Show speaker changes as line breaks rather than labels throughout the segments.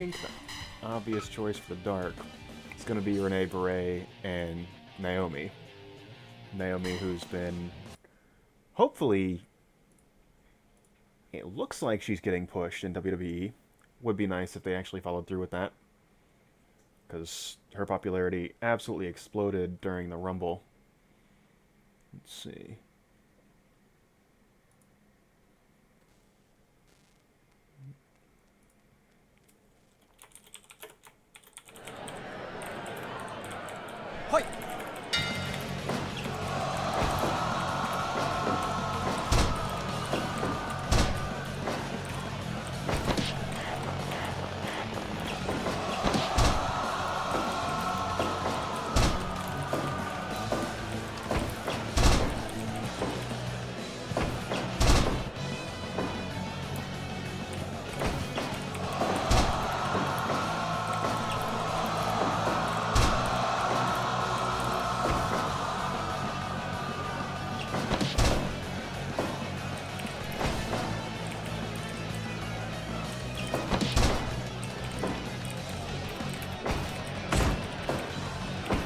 think the obvious choice for the dark is going to be René, Beret, and Naomi. Naomi, who's been, hopefully, it looks like she's getting pushed in WWE. Would be nice if they actually followed through with that, because her popularity absolutely exploded during the Rumble. Let's see.
Hoi!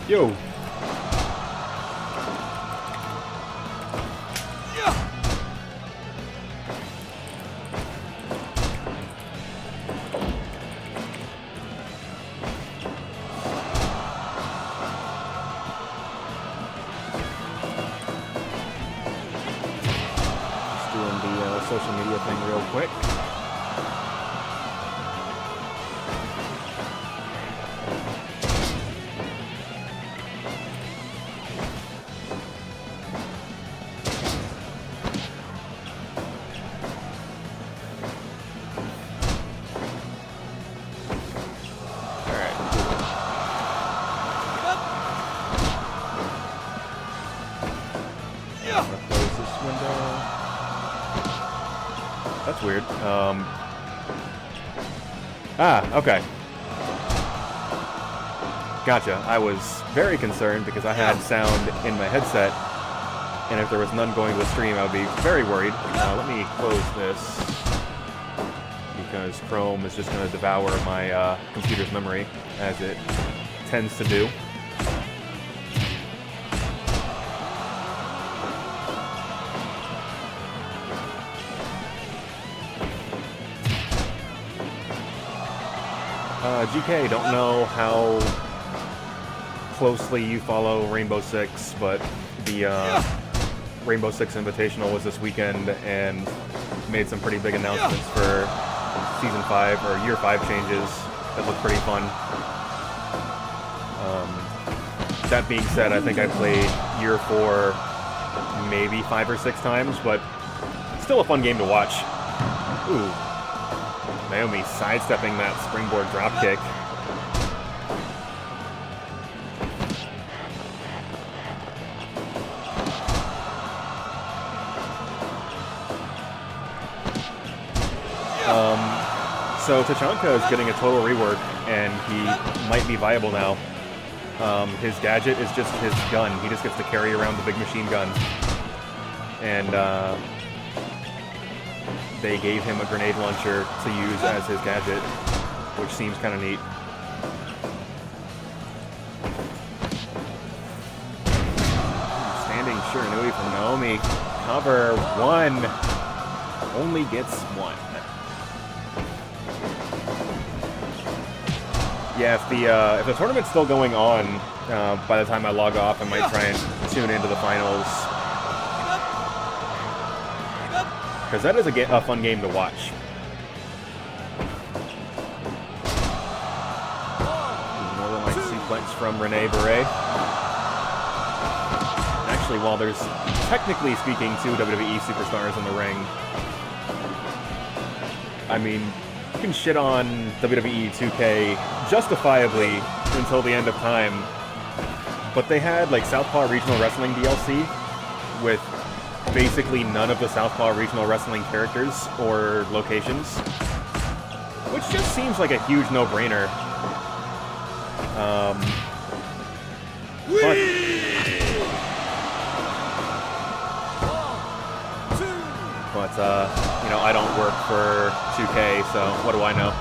Yo! Just doing the social media thing real quick. That's weird. Okay. Gotcha. I was very concerned because I had sound in my headset, and if there was none going to the stream, I would be very worried. Let me close this, because Chrome is just going to devour my computer's memory, as it tends to do. GK, don't know how closely you follow Rainbow Six, but the Rainbow Six Invitational was this weekend and made some pretty big announcements for Season 5, or Year 5 changes that look pretty fun. That being said, I think I played Year 4 maybe 5 or 6 times, but still a fun game to watch. Ooh. Naomi sidestepping that springboard dropkick. So Tachanka is getting a total rework, and he might be viable now. His gadget is just his gun. He just gets to carry around the big machine gun. And they gave him a grenade launcher to use as his gadget, which seems kind of neat. Standing Shiranui from Naomi. Cover one. Only gets one. Yeah, if the tournament's still going on, by the time I log off, I might try and tune into the finals. Because that is a fun game to watch. Northern Light suplex from René Beret. Actually, while there's technically speaking 2 WWE superstars in the ring, I mean, you can shit on WWE 2K justifiably until the end of time, but they had like Southpaw Regional Wrestling DLC with basically none of the Southpaw Regional Wrestling characters or locations, which just seems like a huge no-brainer. But you know, I don't work for 2K, so what do I know?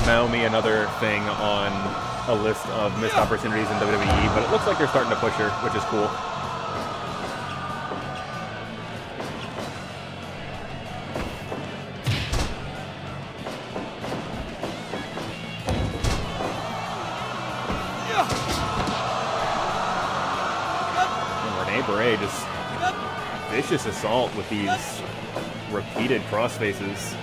Naomi, another thing on a list of missed opportunities in WWE, but it looks like they're starting to push her, which is cool. Beret just vicious assault with these repeated crossfaces.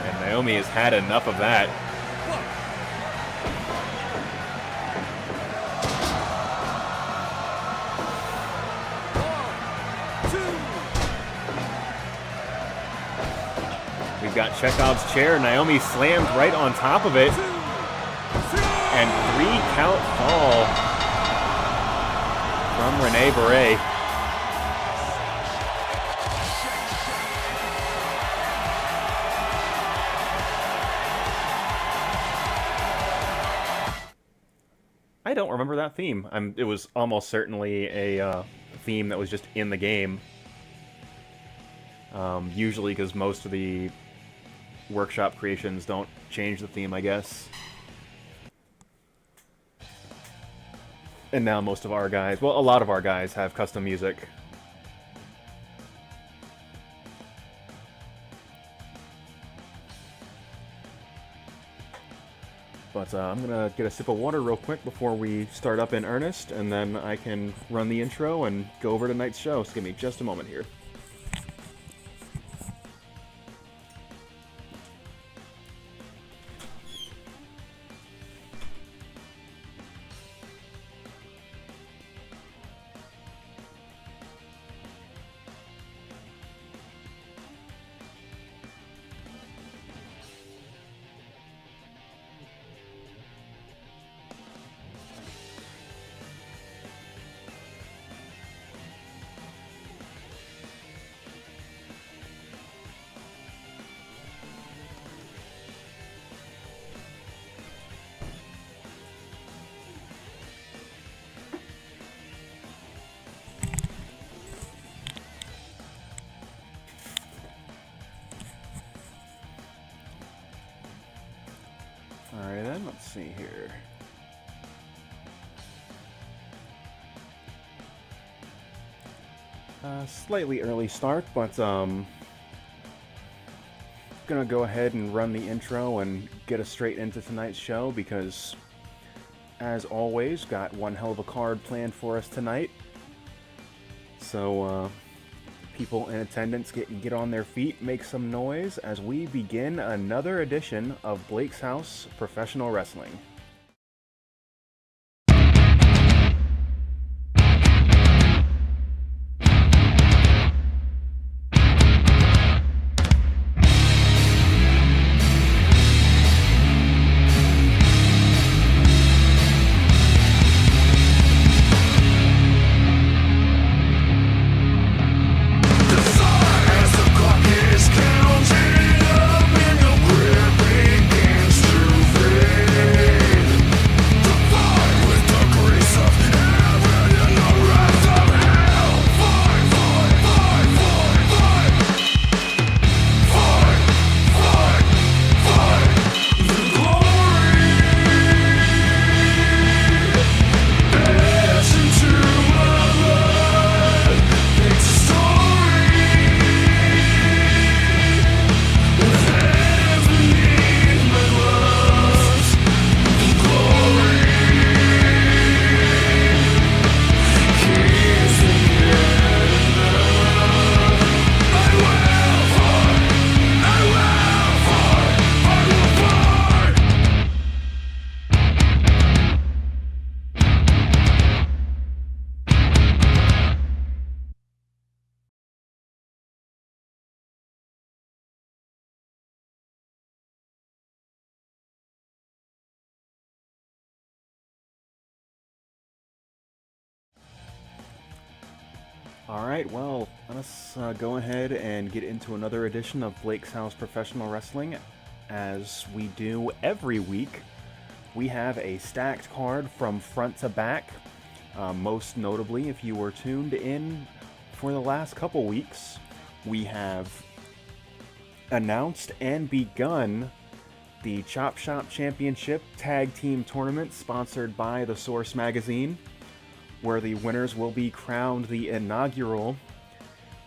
And Naomi has had enough of that. We've got Chekhov's chair. Naomi slammed right on top of it. And 3-count fall from René Beret. I don't remember that theme. It was almost certainly a theme that was just in the game. Usually because most of the workshop creations don't change the theme, I guess. And now most of our guys, well, a lot of our guys have custom music. But I'm gonna get a sip of water real quick before we start up in earnest, and then I can run the intro and go over tonight's show. So give me just a moment here. Alright then, let's see here. Slightly early start, but gonna go ahead and run the intro and get us straight into tonight's show because, as always, got one hell of a card planned for us tonight. So, people in attendance get on their feet, make some noise as we begin another edition of Blake's House Professional Wrestling. Alright, well, let's go ahead and get into another edition of Blake's House Professional Wrestling. As we do every week, we have a stacked card from front to back. Most notably, if you were tuned in for the last couple weeks, we have announced and begun the Chop Shop Championship Tag Team Tournament sponsored by The Source Magazine, where the winners will be crowned the inaugural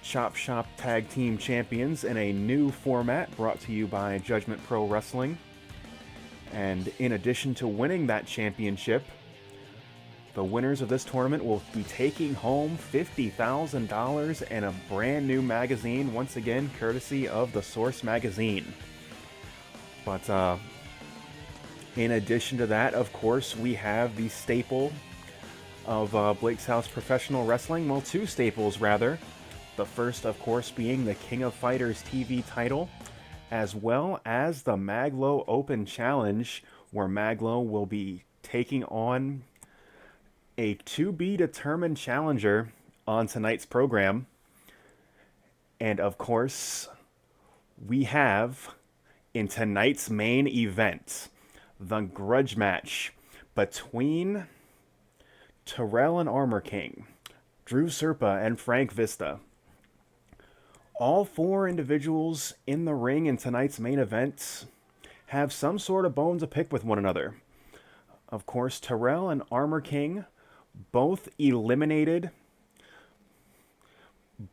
Chop Shop Tag Team Champions in a new format brought to you by Judgment Pro Wrestling. And in addition to winning that championship, the winners of this tournament will be taking home $50,000 and a brand new magazine, once again courtesy of The Source Magazine. But in addition to that, of course, we have the staple of Blake's House Professional Wrestling. Well, two staples, rather. The first, of course, being the King of Fighters TV title, as well as the Mag.Lo Open Challenge, where Mag.Lo will be taking on a to-be-determined challenger on tonight's program. And, of course, we have, in tonight's main event, the grudge match between Terrell and Armor King, Drew Serpa and Frank Vista. All four individuals in the ring in tonight's main event have some sort of bone to pick with one another. Of course, Terrell and Armor King both eliminated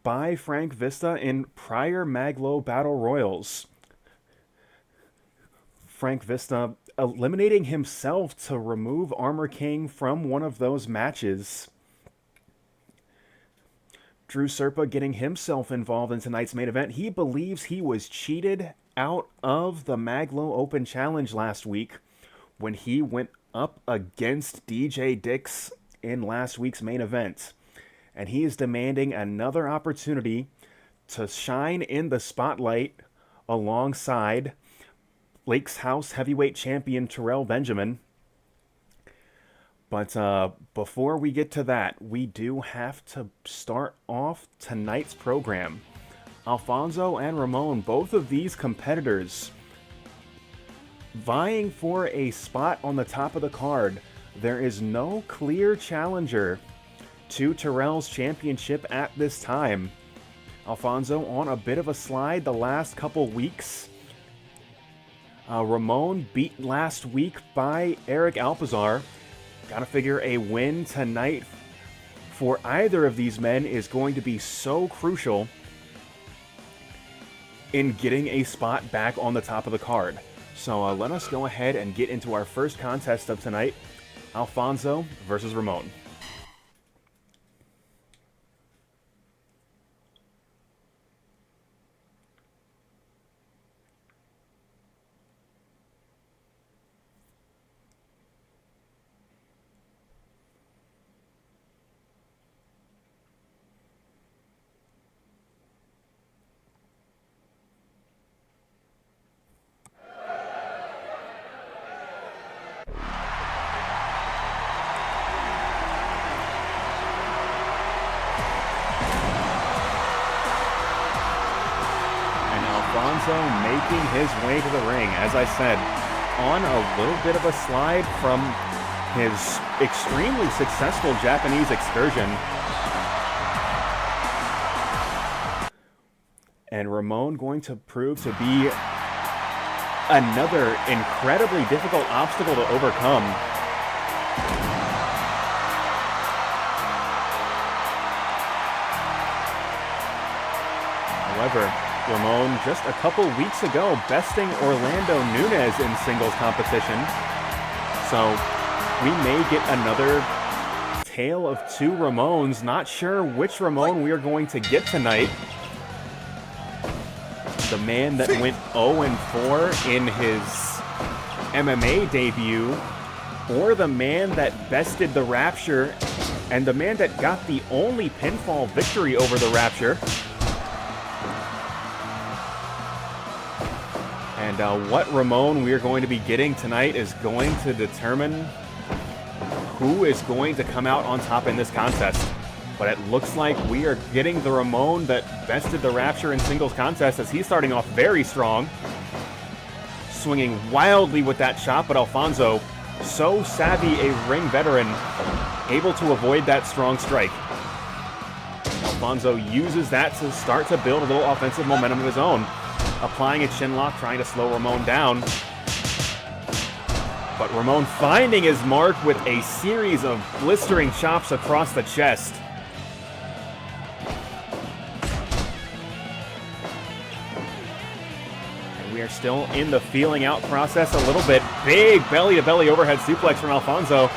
by Frank Vista in prior Mag.Lo Battle Royals. Frank Vista eliminating himself to remove Armor King from one of those matches. Drew Serpa getting himself involved in tonight's main event. He believes he was cheated out of the Mag.Lo Open Challenge last week when he went up against DJ Dix in last week's main event. And he is demanding another opportunity to shine in the spotlight alongside Blake's House Heavyweight Champion Terrell Benjamin. But before we get to that, we do have to start off tonight's program. Alfonso and Ramon, both of these competitors, vying for a spot on the top of the card. There is no clear challenger to Terrell's championship at this time. Alfonso on a bit of a slide the last couple weeks. Ramon beat last week by Eric Alpizar. Gotta figure a win tonight for either of these men is going to be so crucial in getting a spot back on the top of the card. So let us go ahead and get into our first contest of tonight. Alfonso versus Ramon. Making his way to the ring, as I said, on a little bit of a slide from his extremely successful Japanese excursion. And Ramon going to prove to be another incredibly difficult obstacle to overcome. However, Ramon just a couple weeks ago besting Orlando Nunez in singles competition. So we may get another tale of two Ramones. Not sure which Ramon we are going to get tonight. The man that went 0-4 in his MMA debut, or the man that bested the Rapture, and the man that got the only pinfall victory over the Rapture. And what Ramon we are going to be getting tonight is going to determine who is going to come out on top in this contest. But it looks like we are getting the Ramon that bested the Rapture in singles contest, as he's starting off very strong. Swinging wildly with that shot, but Alfonso, so savvy a ring veteran, able to avoid that strong strike. Alfonso uses that to start to build a little offensive momentum of his own. Applying a chin lock, trying to slow Ramon down. But Ramon finding his mark with a series of blistering chops across the chest. And we are still in the feeling out process a little bit. Big belly-to-belly overhead suplex from Alfonso.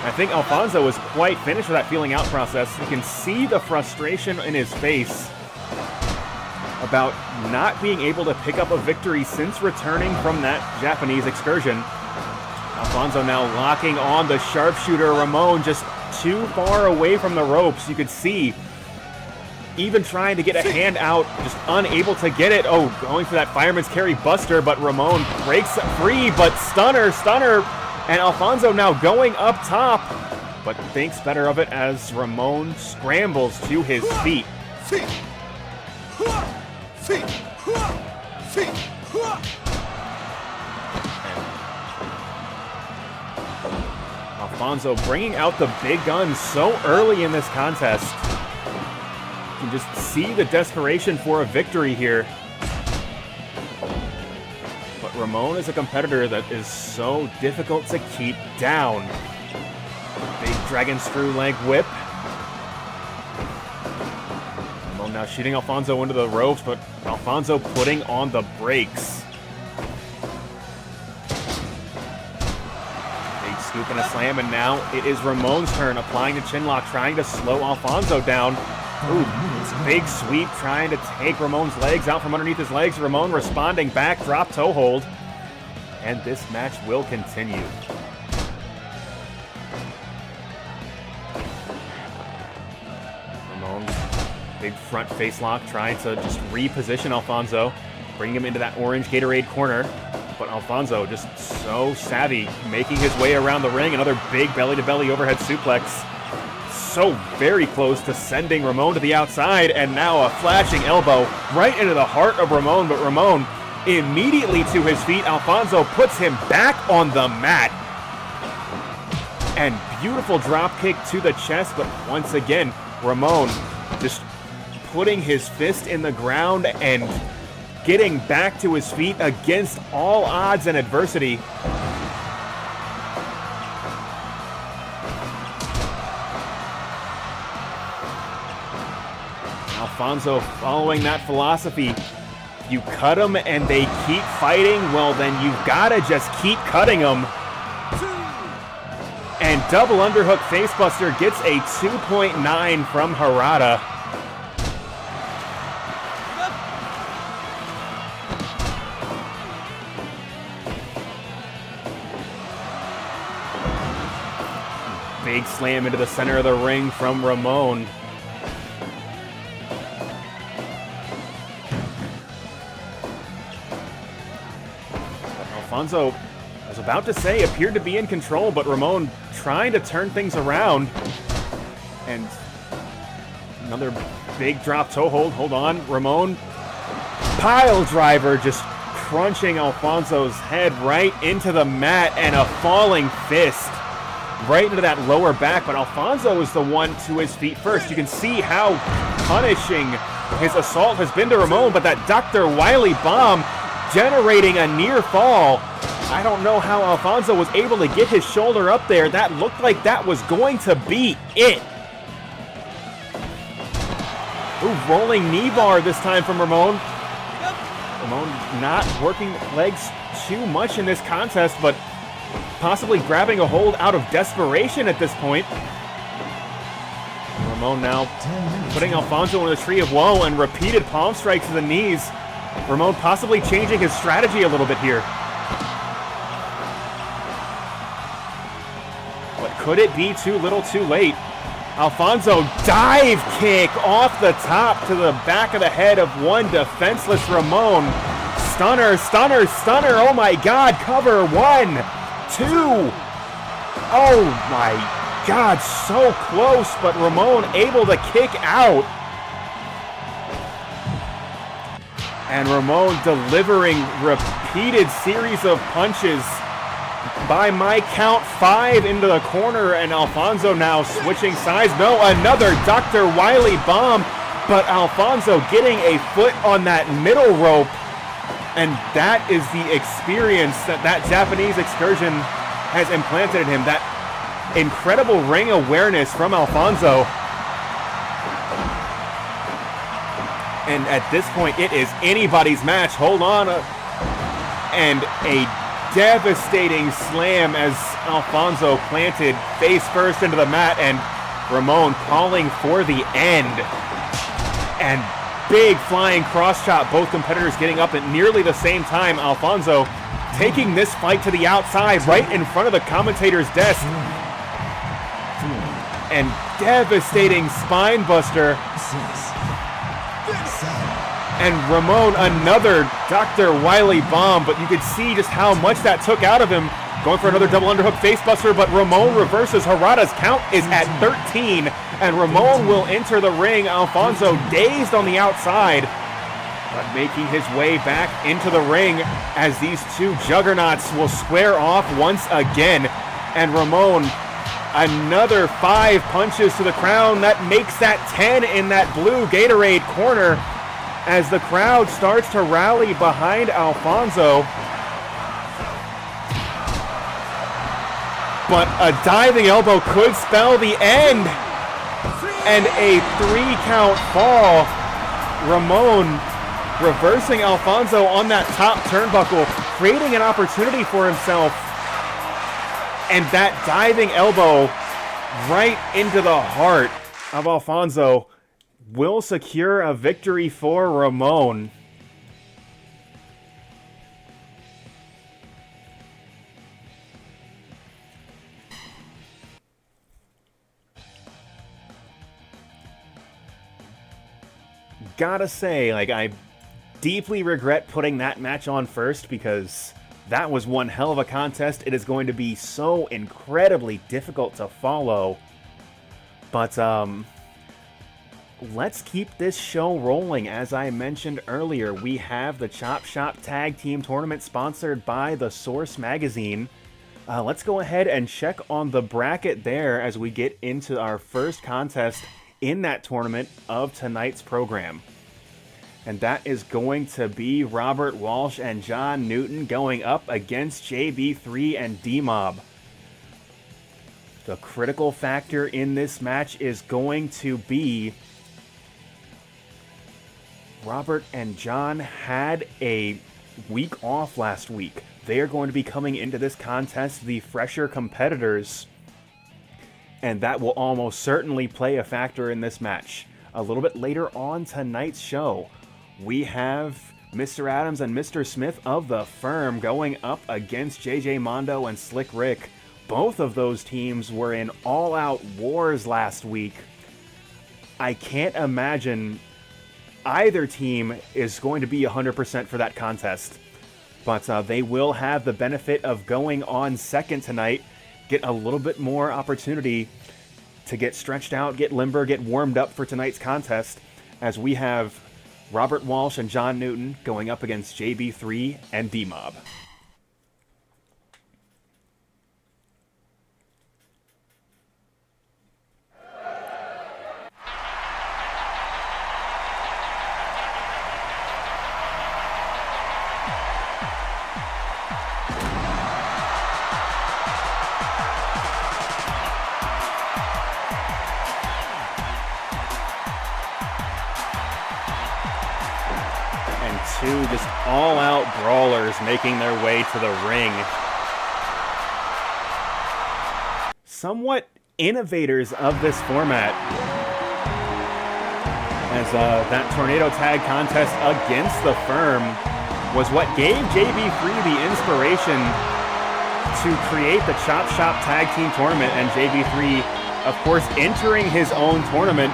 I think Alfonso is quite finished with that feeling out process. You can see the frustration in his face about not being able to pick up a victory since returning from that Japanese excursion. Alfonso now locking on the sharpshooter. Ramon just too far away from the ropes. You could see even trying to get a hand out, just unable to get it. Oh, going for that fireman's carry buster, but Ramon breaks free, but stunner, and Alfonso now going up top, but thinks better of it as Ramon scrambles to his feet. Alfonso bringing out the big guns so early in this contest. You can just see the desperation for a victory here. But Ramon is a competitor that is so difficult to keep down. Big dragon screw leg whip. Ramon now shooting Alfonso into the ropes, but Alfonso putting on the brakes. Big scoop and a slam, and now it is Ramon's turn, applying the chin lock, trying to slow Alfonso down. Ooh, big sweep, trying to take Ramon's legs out from underneath his legs. Ramon responding back, drop toe hold. And this match will continue. Ramon, big front face lock, trying to just reposition Alfonso, bring him into that orange Gatorade corner. But Alfonso just so savvy, making his way around the ring. Another big belly-to-belly overhead suplex. So very close to sending Ramon to the outside, and now a flashing elbow right into the heart of Ramon, but Ramon immediately to his feet. Alfonso puts him back on the mat. And beautiful drop kick to the chest, but once again, Ramon just putting his fist in the ground and getting back to his feet against all odds and adversity. Alfonso following that philosophy. You cut them and they keep fighting, well then you've got to just keep cutting them. And double underhook facebuster gets a 2.9 from Harada. Big slam into the center of the ring from Ramon. Alfonso, I was about to say, appeared to be in control, but Ramon trying to turn things around. And another big drop toe hold. Hold on, Ramon. Pile driver just crunching Alfonso's head right into the mat, and a falling fist right into that lower back. But Alfonso is the one to his feet first. You can see how punishing his assault has been to Ramon, but that Dr. Wily bomb generating a near fall. I don't know how Alfonso was able to get his shoulder up there. That looked like that was going to be it. Ooh, rolling knee bar this time from Ramon. Ramon not working legs too much in this contest, but possibly grabbing a hold out of desperation at this point. Ramon now putting Alfonso in the tree of woe and repeated palm strikes to the knees. Ramon possibly changing his strategy a little bit here. But could it be too little too late? Alfonso dive kick off the top to the back of the head of one defenseless Ramon. Stunner, stunner, stunner. Oh my God, cover 1, 2. Oh my God, so close, but Ramon able to kick out. And Ramon delivering repeated series of punches, by my count 5 into the corner, and Alfonso now switching sides. No, another Dr. Wily bomb, but Alfonso getting a foot on that middle rope, and that is the experience that Japanese excursion has implanted in him. That incredible ring awareness from Alfonso. And at this point, it is anybody's match. Hold on. And a devastating slam as Alfonso planted face first into the mat, and Ramon calling for the end. And big flying cross chop, both competitors getting up at nearly the same time. Alfonso taking this fight to the outside, right in front of the commentator's desk. And devastating spine buster. And Ramon, another Dr. Wily bomb, but you could see just how much that took out of him. Going for another double underhook facebuster, but Ramon reverses. Harada's count is at 13, and Ramon will enter the ring. Alfonso dazed on the outside, but making his way back into the ring as these two juggernauts will square off once again. And Ramon, another 5 punches to the crown. That makes that 10 in that blue Gatorade corner as the crowd starts to rally behind Alfonso. But a diving elbow could spell the end. And a 3-count fall. Ramon reversing Alfonso on that top turnbuckle, creating an opportunity for himself. And that diving elbow right into the heart of Alfonso will secure a victory for Ramon. Gotta say, I deeply regret putting that match on first, because that was one hell of a contest. It is going to be so incredibly difficult to follow. But, let's keep this show rolling. As I mentioned earlier, we have the Chop Shop Tag Team Tournament sponsored by The Source Magazine. Let's go ahead and check on the bracket there as we get into our first contest in that tournament of tonight's program. And that is going to be Robert Walsh and John Newton going up against JB3 and D-Mob. The critical factor in this match is going to be Robert and John had a week off last week. They are going to be coming into this contest the fresher competitors, and that will almost certainly play a factor in this match. A little bit later on tonight's show, we have Mr. Adams and Mr. Smith of the Firm going up against JJ Mondo and Slick Rick. Both of those teams were in all-out wars last week. I can't imagine either team is going to be 100% for that contest. But they will have the benefit of going on second tonight, get a little bit more opportunity to get stretched out, get limber, get warmed up for tonight's contest, as we have Robert Walsh and John Newton going up against JB3 and D-Mob. Two just all-out brawlers making their way to the ring. Somewhat innovators of this format, as that Tornado Tag contest against the Firm was what gave JB3 the inspiration to create the Chop Shop Tag Team Tournament, and JB3, of course, entering his own tournament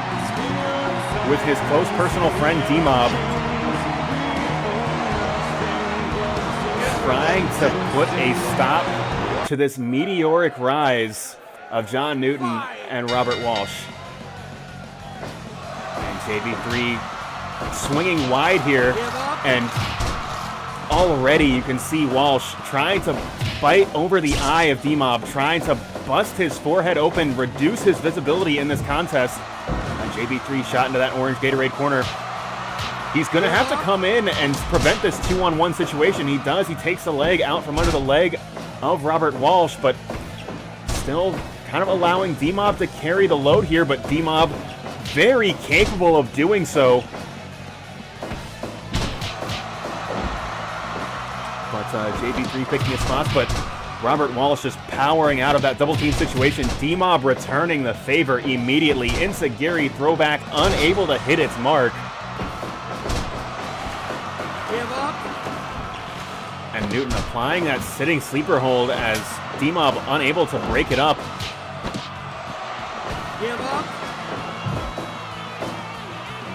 with his close personal friend D-Mob, trying to put a stop to this meteoric rise of John Newton and Robert Walsh. And JB3 swinging wide here, and already you can see Walsh trying to bite over the eye of D-Mob, trying to bust his forehead open, reduce his visibility in this contest. And JB3 shot into that orange Gatorade corner. He's going to have to come in and prevent this 2-on-1 situation. He does. He takes the leg out from under the leg of Robert Walsh, but still kind of allowing D-Mob to carry the load here, but D-Mob very capable of doing so. But JB3 picking his spots, but Robert Walsh just powering out of that double team situation. D-Mob returning the favor immediately. Insagiri throwback, unable to hit its mark. And Newton applying that sitting sleeper hold as D-Mob unable to break it up.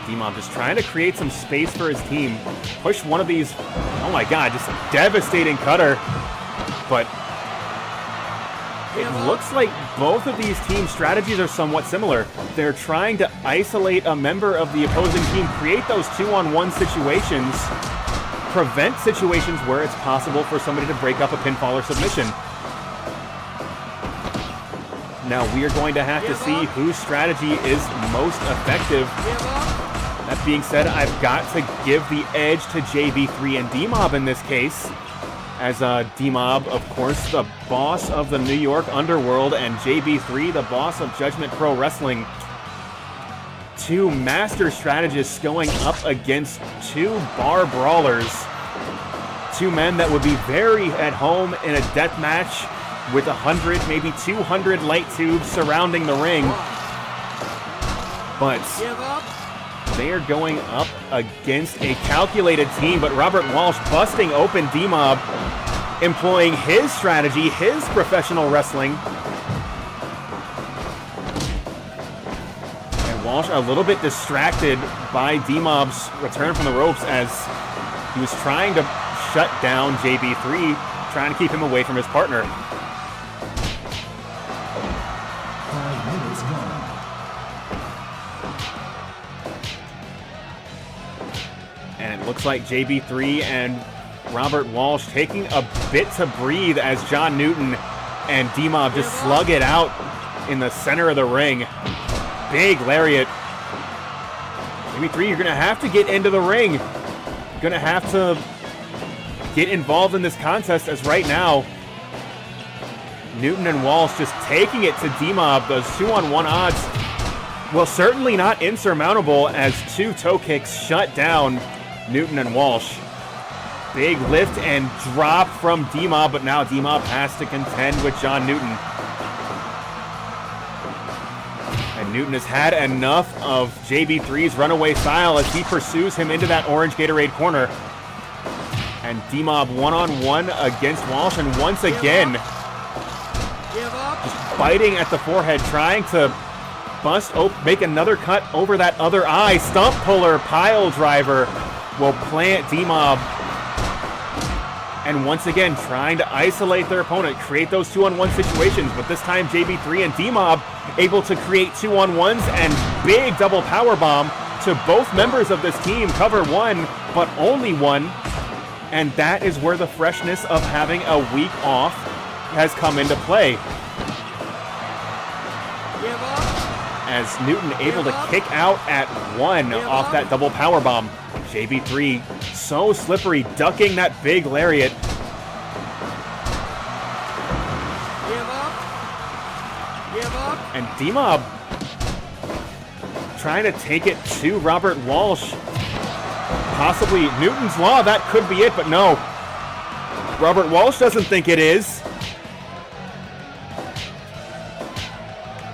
D-Mob just trying to create some space for his team. Push one of these, oh my god, just a devastating cutter. But it looks like both of these team strategies are somewhat similar. They're trying to isolate a member of the opposing team, create those 2-on-1 situations, prevent situations where it's possible for somebody to break up a pinfall or submission. Now we are going to have to see whose strategy is most effective. That being said, I've got to give the edge to JB3 and D-Mob in this case. As D-Mob, of course, the boss of the New York underworld, and JB3, the boss of Judgment Pro Wrestling. Two master strategists going up against two bar brawlers. Two men that would be very at home in a death match with 100, maybe 200 light tubes surrounding the ring. But they are going up against a calculated team, but Robert Walsh busting open D-Mob, employing his strategy, his professional wrestling. And Walsh a little bit distracted by D-Mob's return from the ropes as he was trying to shut down JB3, trying to keep him away from his partner.
5 minutes gone.
And it looks like JB3 and Robert Walsh taking a bit to breathe as John Newton and D-Mob just slug it out in the center of the ring. Big lariat. JB3, you're going to have to get into the ring. You're going to have to get involved in this contest, as right now Newton and Walsh just taking it to D-Mob. Those 2-on-1 odds, well, certainly not insurmountable as two toe kicks shut down Newton and Walsh. Big lift and drop from D-Mob, but now D-Mob has to contend with John Newton. And Newton has had enough of JB3's runaway style as he pursues him into that orange Gatorade corner. And D-Mob one-on-one against Walsh, and once again, just biting at the forehead, trying to make another cut over that other eye. Stump puller, pile driver will plant D-Mob. And once again, trying to isolate their opponent, create those 2-on-1 situations, but this time JB3 and D-Mob able to create 2-on-1s and big double power bomb to both members of this team. Cover one, but only one. And that is where the freshness of having a week off has come into play. As Newton able to kick out at one off that double power bomb. JB3 so slippery, ducking that big lariat. And D-Mob trying to take it to Robert Walsh. Possibly Newton's Law, that could be it, but no. Robert Walsh doesn't think it is.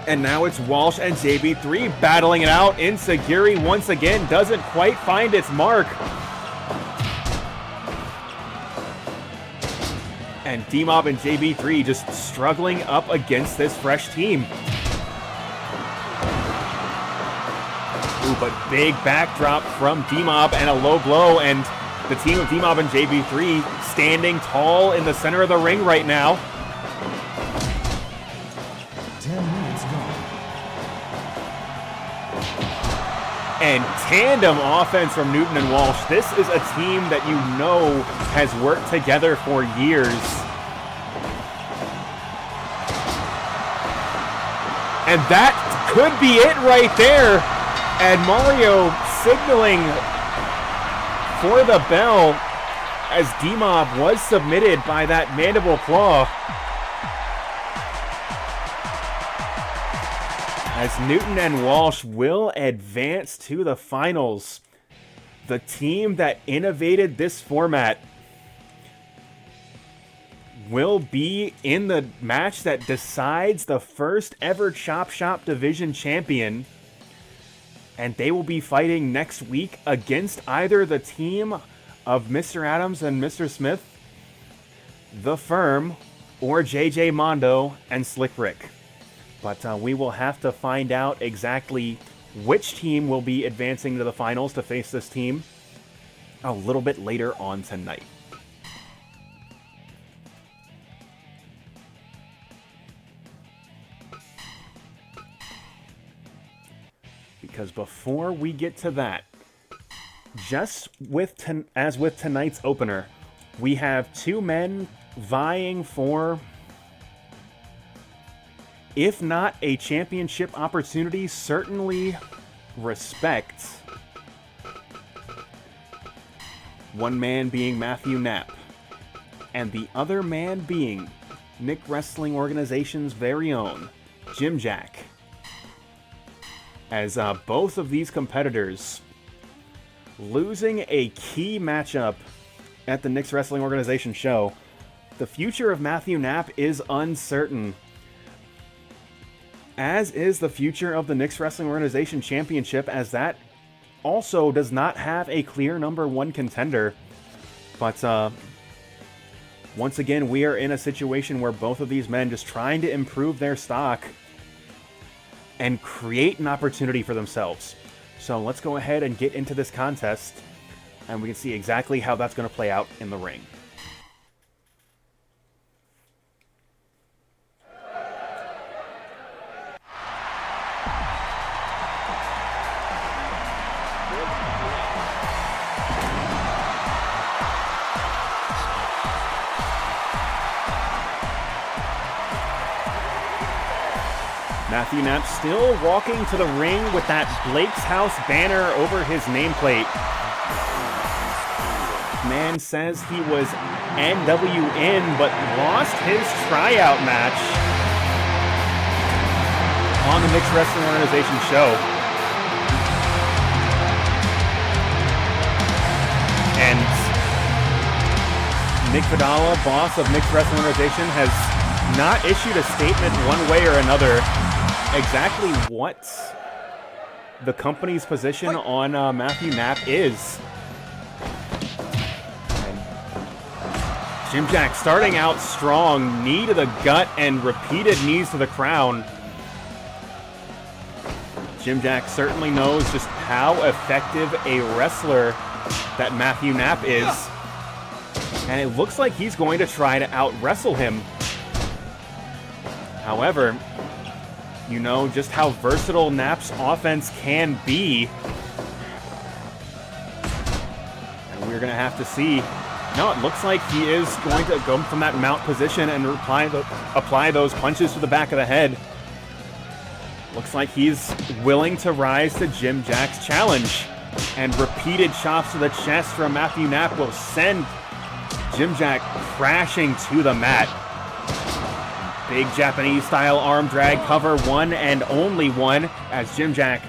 And now it's Walsh and JB3 battling it out. Insagiri once again doesn't quite find its mark. And D-Mob and JB3 just struggling up against this fresh team. Ooh, but big backdrop from D-Mob and a low blow, and the team of D-Mob and JB3 standing tall in the center of the ring right now.
10 minutes gone.
And tandem offense from Newton and Walsh. This is a team that you know has worked together for years. And that could be it right there. And Mario signaling for the bell as D-Mob was submitted by that mandible claw. As Newton and Walsh will advance to the finals. The team that innovated this format will be in the match that decides the first ever Chop Shop Division champion. And they will be fighting next week against either the team of Mr. Adams and Mr. Smith, The Firm, or JJ Mondo and Slick Rick. But we will have to find out exactly which team will be advancing to the finals to face this team a little bit later on tonight. Because before we get to that, just as with tonight's opener, we have two men vying for, if not a championship opportunity, certainly respect. One man being Matthew Knapp, and the other man being Nick Wrestling Organization's very own Jim Jack. As both of these competitors losing a key matchup at the Nick's Wrestling Organization show, the future of Matthew Knapp is uncertain. As is the future of the Nick's Wrestling Organization Championship, as that also does not have a clear number one contender. But once again, we are in a situation where both of these men just trying to improve their stock and create an opportunity for themselves. So let's go ahead and get into this contest, and we can see exactly how that's going to play out in the ring. Matthew Knapp still walking to the ring with that Blake's House banner over his nameplate. Man says he was NWN, but lost his tryout match on the Nick's Wrestling Organization show. And Nick Vidala, boss of Nick's Wrestling Organization, has not issued a statement one way or another exactly what the company's position on Matthew Knapp is. And Jim Jack starting out strong, knee to the gut and repeated knees to the crown. Jim Jack certainly knows just how effective a wrestler that Matthew Knapp is. And it looks like he's going to try to out-wrestle him. However, you know just how versatile Knapp's offense can be. And we're going to have to see. No, it looks like he is going to go from that mount position and apply those punches to the back of the head. Looks like he's willing to rise to Jim Jack's challenge. And repeated chops to the chest from Matthew Knapp will send Jim Jack crashing to the mat. Big Japanese-style arm drag cover, one and only one, as Jim Jack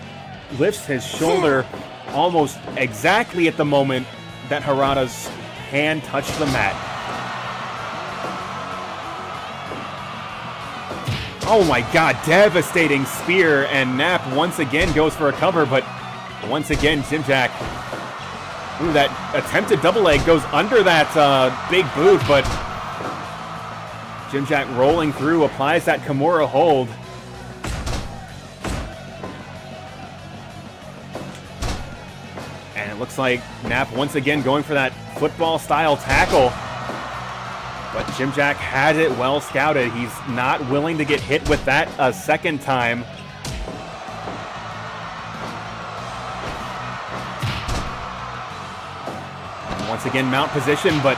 lifts his shoulder almost exactly at the moment that Harada's hand touched the mat. Oh my god, devastating spear, and Knapp once again goes for a cover, but once again, Jim Jack, ooh, that attempted double leg goes under that big boot, but Jim Jack rolling through, applies that Kimura hold. And it looks like Knapp once again going for that football-style tackle. But Jim Jack had it well scouted. He's not willing to get hit with that a second time. And once again, mount position, but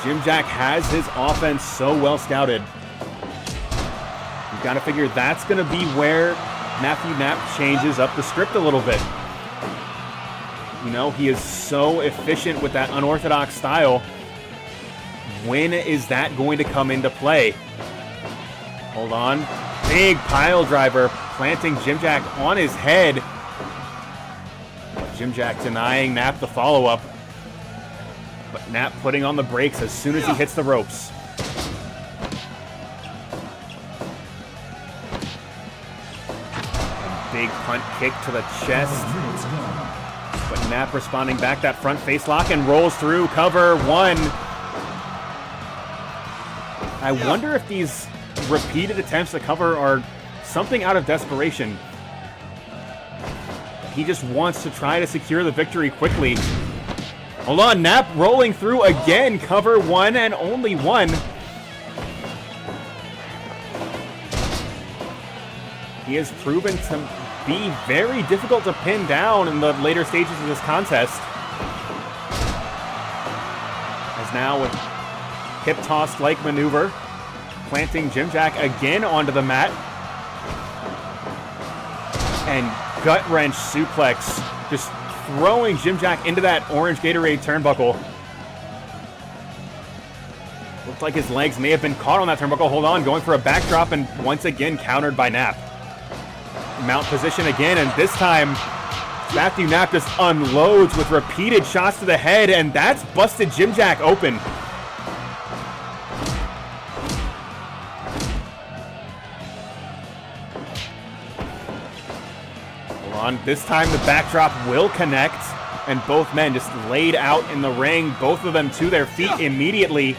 Jim Jack has his offense so well scouted. Got to figure that's going to be where Matthew Knapp changes up the script a little bit. You know, he is so efficient with that unorthodox style. When is that going to come into play? Hold on. Big pile driver, planting Jim Jack on his head. Jim Jack denying Knapp the follow-up. But Knapp putting on the brakes as soon as he hits the ropes. And big punt kick to the chest. But Knapp responding back, that front face lock, and rolls through. Cover 1. I wonder if these repeated attempts to cover are something out of desperation. He just wants to try to secure the victory quickly. Hold on, Knapp rolling through again. Cover 1 and only 1. He has proven to be very difficult to pin down in the later stages of this contest. As now with hip toss-like maneuver, planting Jim Jack again onto the mat. And gut wrench suplex, just throwing Jim Jack into that orange Gatorade turnbuckle. Looked like his legs may have been caught on that turnbuckle. Hold on, going for a backdrop, and once again countered by Knapp. Mount position again, and this time Matthew Knapp just unloads with repeated shots to the head, and that's busted Jim Jack open. Hold on, this time the backdrop will connect, and both men just laid out in the ring, both of them to their feet immediately.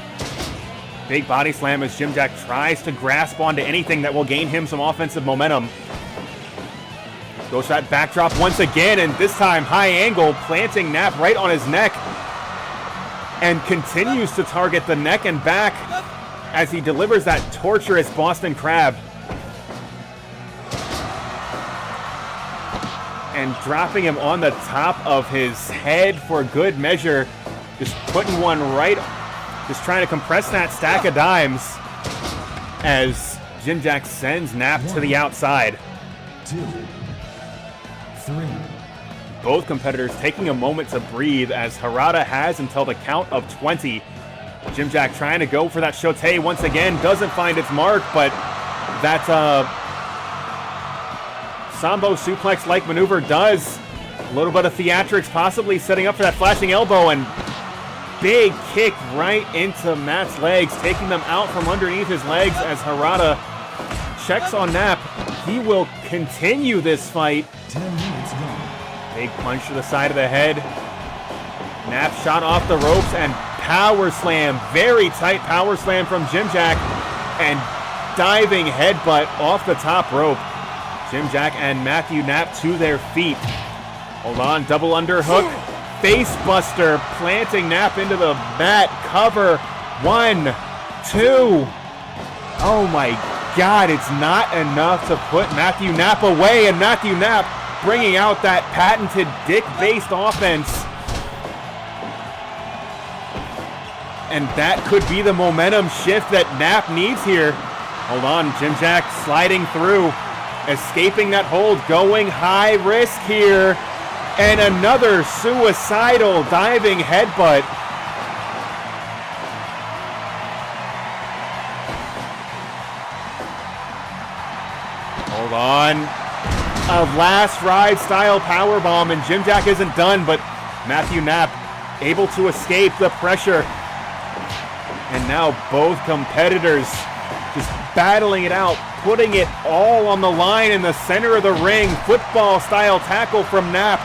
Big body slam as Jim Jack tries to grasp onto anything that will gain him some offensive momentum. Goes that backdrop once again, and this time high angle, planting Knapp right on his neck. And continues to target the neck and back as he delivers that torturous Boston Crab. And dropping him on the top of his head for good measure. Just putting one right, just trying to compress that stack of dimes as Jim Jack sends Knapp to the outside.
2, 3.
Both competitors taking a moment to breathe as Harada has until the count of 20. Jim Jack trying to go for that shote once again, doesn't find its mark, but that Sambo suplex-like maneuver does. A little bit of theatrics, possibly setting up for that flashing elbow, and big kick right into Matt's legs, taking them out from underneath his legs as Harada checks on Knapp. He will continue this fight.
10 minutes gone.
Big punch to the side of the head. Knapp shot off the ropes and power slam. Very tight power slam from Jim Jack. And diving headbutt off the top rope. Jim Jack and Matthew Knapp to their feet. Hold on, double underhook. Face buster, planting Knapp into the mat. Cover. 1, 2. Oh my God, it's not enough to put Matthew Knapp away, and Matthew Knapp bringing out that patented dick-based offense. And that could be the momentum shift that Knapp needs here. Hold on, Jim Jack sliding through, escaping that hold, going high risk here. And another suicidal diving headbutt. Hold on. A last ride style powerbomb, and Jim Jack isn't done, but Matthew Knapp able to escape the pressure. And now both competitors just battling it out, putting it all on the line in the center of the ring. Football style tackle from Knapp,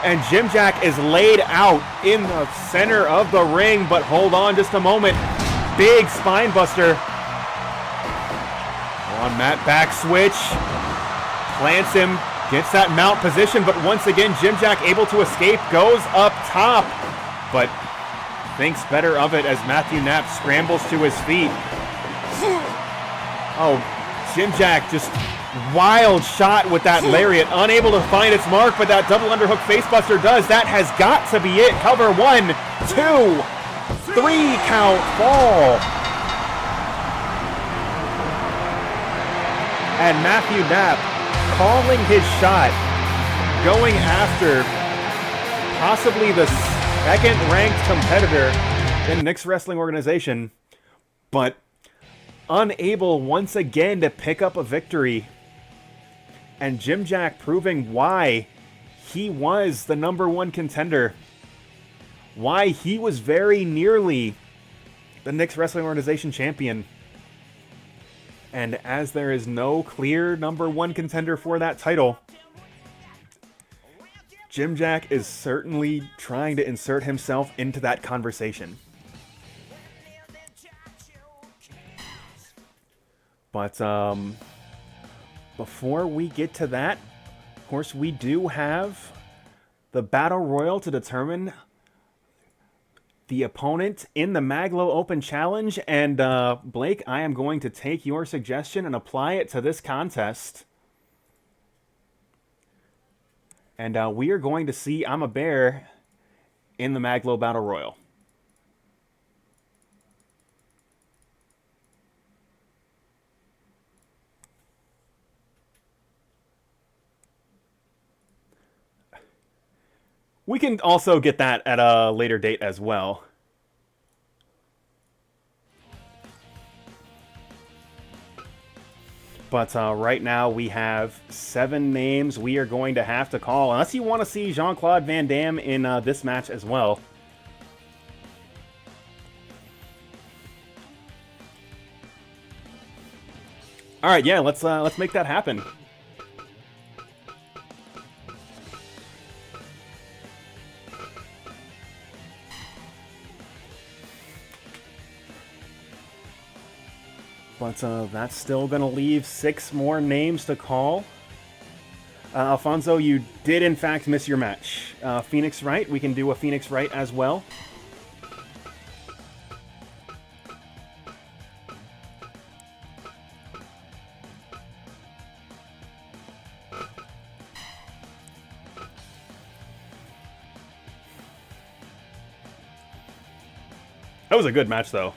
and Jim Jack is laid out in the center of the ring, but hold on just a moment. Big spine buster. On Matt, back switch. Plants him, gets that mount position, but once again, Jim Jack able to escape, goes up top, but thinks better of it as Matthew Knapp scrambles to his feet. Oh, Jim Jack just wild shot with that lariat, unable to find its mark, but that double underhook facebuster does. That has got to be it. Cover 1, 2, 3 count fall. And Matthew Knapp calling his shot, going after possibly the second-ranked competitor in the Knicks Wrestling Organization, but unable once again to pick up a victory. And Jim Jack proving why he was the #1 contender. Why he was very nearly the Knicks Wrestling Organization champion. And as there is no clear #1 contender for that title, Jim Jack is certainly trying to insert himself into that conversation. But before we get to that, of course, we do have the Battle Royal to determine the opponent in the Mag.Lo Open Challenge. And Blake, I am going to take your suggestion and apply it to this contest. And we are going to see I'm a Bear in the Mag.Lo Battle Royal. We can also get that at a later date as well. But right now we have 7 names we are going to have to call. Unless you want to see Jean-Claude Van Damme in this match as well. All right, yeah, let's make that happen. But that's still going to leave 6 more names to call. Alfonso, you did in fact miss your match. Phoenix Wright, we can do a Phoenix Wright as well. That was a good match, though.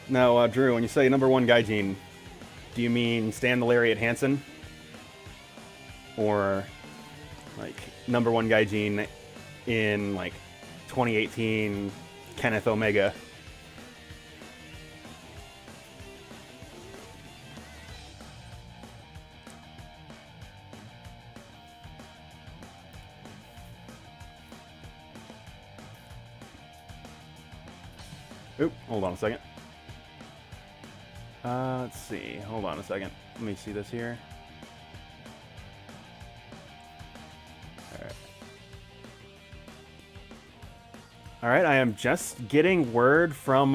Now, Drew, when you say #1 Gaijin, do you mean Stan the Lariat Hansen? Or, like, #1 Gaijin in, like, 2018 Kenneth Omega? Oop, hold on a second. Let's see. Hold on a second. Let me see this here. Alright, I am just getting word from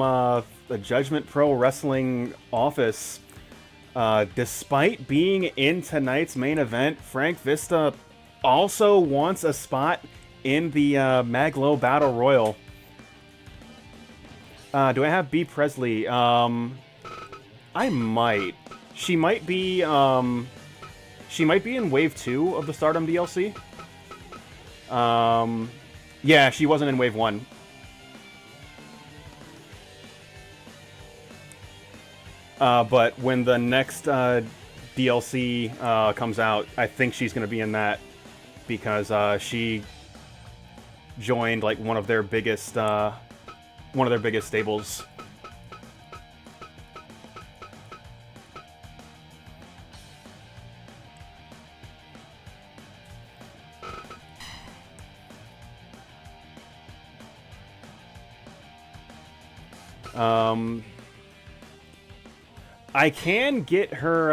the Judgment Pro Wrestling office. Despite being in tonight's main event, Frank Vista also wants a spot in the Mag.Lo Battle Royal. Do I have B. Presley? I might. She might be in Wave 2 of the Stardom DLC. Yeah, she wasn't in Wave 1. But when the next DLC comes out, I think she's going to be in that because she joined like one of their biggest stables. I can get her,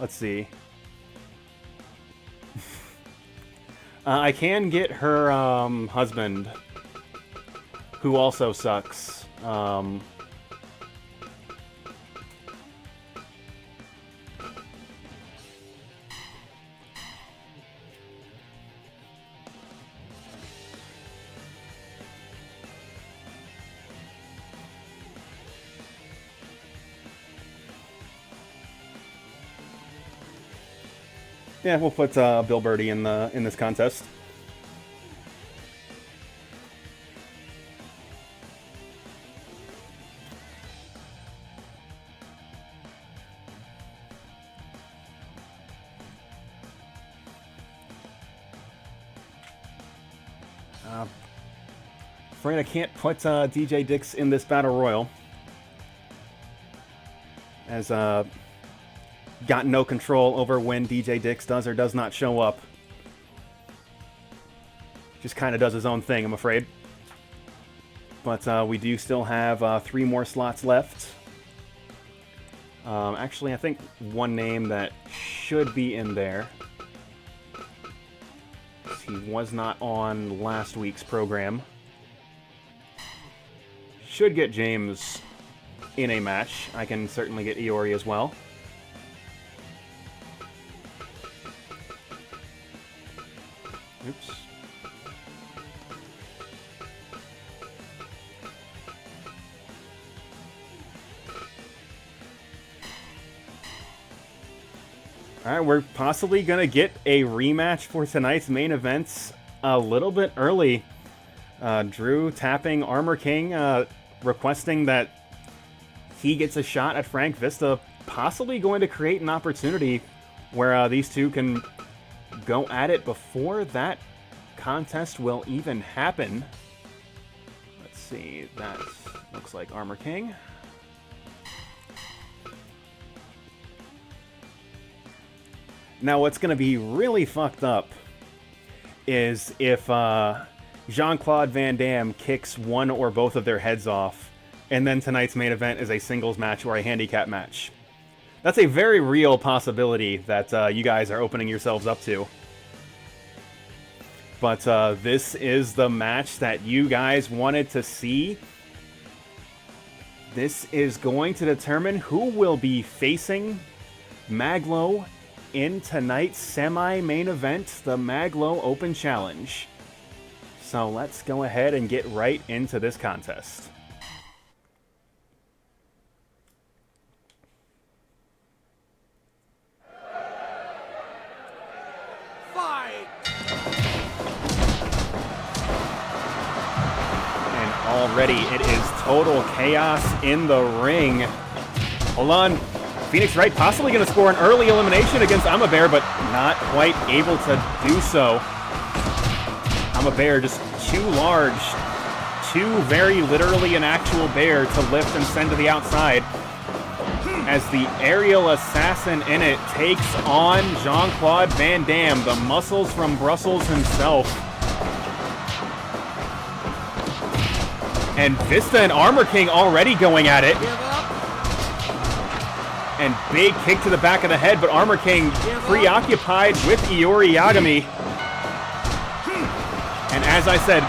let's see. I can get her, husband, who also sucks.
Yeah, we'll put Bill Birdie in this contest. Afraid I can't put DJ Dix in this Battle Royal, as got no control over when DJ Dix does or does not show up. Just kind of does his own thing, I'm afraid. But we do still have 3 more slots left. Actually, I think one name that should be in there. He was not on last week's program. Should get James in a match. I can certainly get Yuri as well. Oops. Alright, we're possibly going to get a rematch for tonight's main events a little bit early. Drew tapping Armor King, requesting that he gets a shot at Frank Vista, possibly going to create an opportunity where these two can go at it before that contest will even happen. Let's see, that looks like Armor King. Now, what's going to be really fucked up is if Jean-Claude Van Damme kicks one or both of their heads off, and then tonight's main event is a singles match or a handicap match. That's a very real possibility that you guys are opening yourselves up to. But this is the match that you guys wanted to see. This is going to determine who will be facing Mag.Lo in tonight's semi-main event, the Mag.Lo Open Challenge. So let's go ahead and get right into this contest.
Fight!
And already it is total chaos in the ring. Hold on. Phoenix Wright possibly going to score an early elimination against I'm a Bear, but not quite able to do so. I'm a Bear just too large, too very literally an actual bear to lift and send to the outside. As the aerial assassin in it takes on Jean-Claude Van Damme, the muscles from Brussels himself. And Vista and Armor King already going at it. And big kick to the back of the head, but Armor King preoccupied with Iori Yagami. And as I said,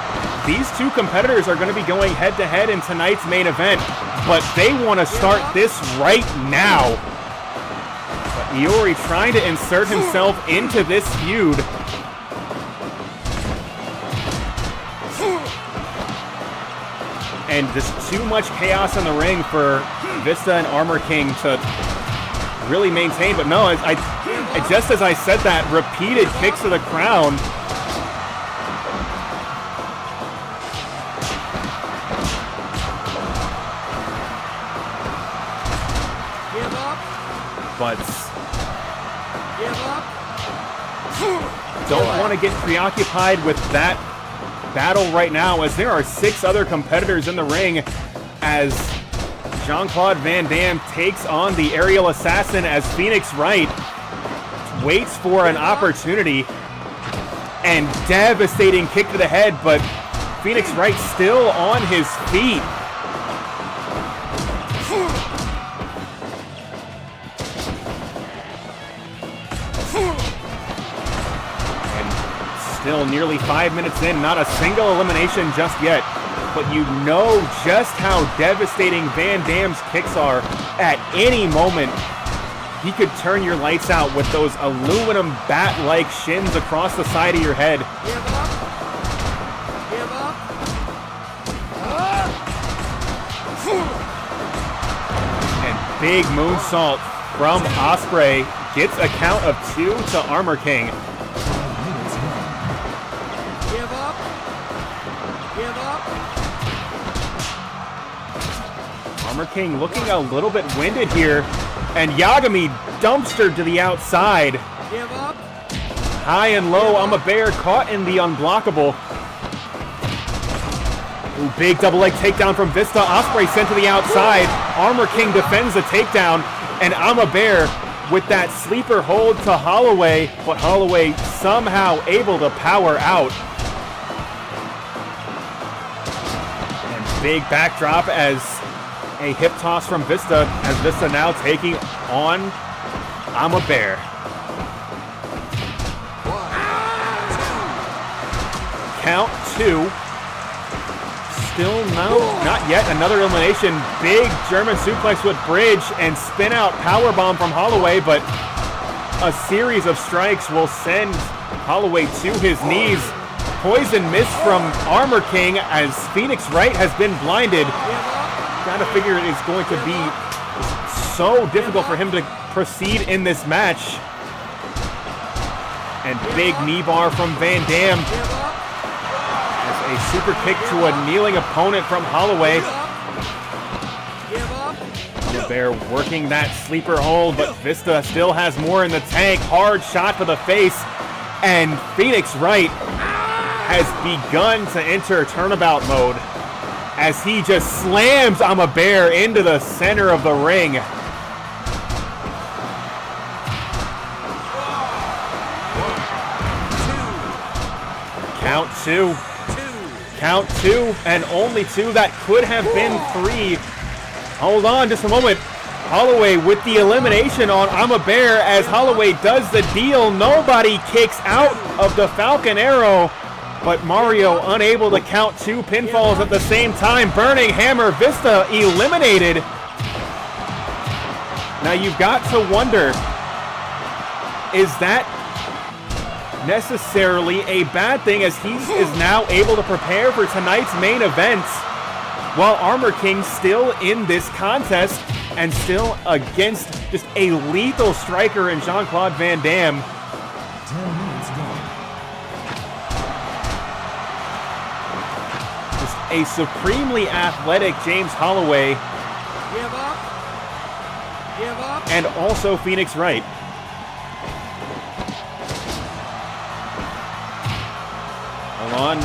these two competitors are going to be going head-to-head in tonight's main event, but they want to start this right now. But Iori trying to insert himself into this feud. And just too much chaos in the ring for Vista and Armor King to really maintain, but no, I just as I said that, repeated kicks to the crown.
Give up.
But
Give up.
don't want to get preoccupied with that battle right now, as there are 6 other competitors in the ring as Jean-Claude Van Damme takes on the aerial assassin as Phoenix Wright waits for an opportunity, and devastating kick to the head, but Phoenix Wright still on his feet. And still nearly 5 minutes in, not a single elimination just yet. But you know just how devastating Van Damme's kicks are. At any moment, he could turn your lights out with those aluminum bat-like shins across the side of your head.
Give up. Give up.
And big moonsault from Ospreay gets a count of 2 to Armor King.
5 minutes gone.
Give up. Give up.
Armor King looking a little bit winded here, and Yagami dumpstered to the outside.
Give up.
High and low, Bear caught in the unblockable. Ooh, big double leg takedown from Vista. Osprey sent to the outside. Armor King defends the takedown, and Bear with that sleeper hold to Holloway, but Holloway somehow able to power out. And big backdrop as a hip toss from Vista, as Vista now taking on Bear. Count 2. Still not yet. Another elimination. Big German suplex with bridge and spin out powerbomb from Holloway, but a series of strikes will send Holloway to his knees. Poison miss from Armor King as Phoenix Wright has been blinded. Gotta figure it is going to be so difficult for him to proceed in this match. And big knee bar from Van Dam. A super kick to a kneeling opponent from Holloway. Bear working that sleeper hold, but Vista still has more in the tank. Hard shot to the face, and Phoenix Wright has begun to enter turnabout mode as he just slams Bear into the center of the ring. Count 2. Count 2, and only 2. That could have been 3. Hold on just a moment. Holloway with the elimination on Bear as Holloway does the deal. Nobody kicks out of the Falcon Arrow, but Mario unable to count 2 pinfalls at the same time. Burning Hammer, Vista eliminated. Now you've got to wonder, is that necessarily a bad thing, as he is now able to prepare for tonight's main event, while Armor King still in this contest and still against just a lethal striker in Jean-Claude Van Damme.
10 minutes gone.
Just a supremely athletic James Holloway.
Give up. Give up.
And also Phoenix Wright. On.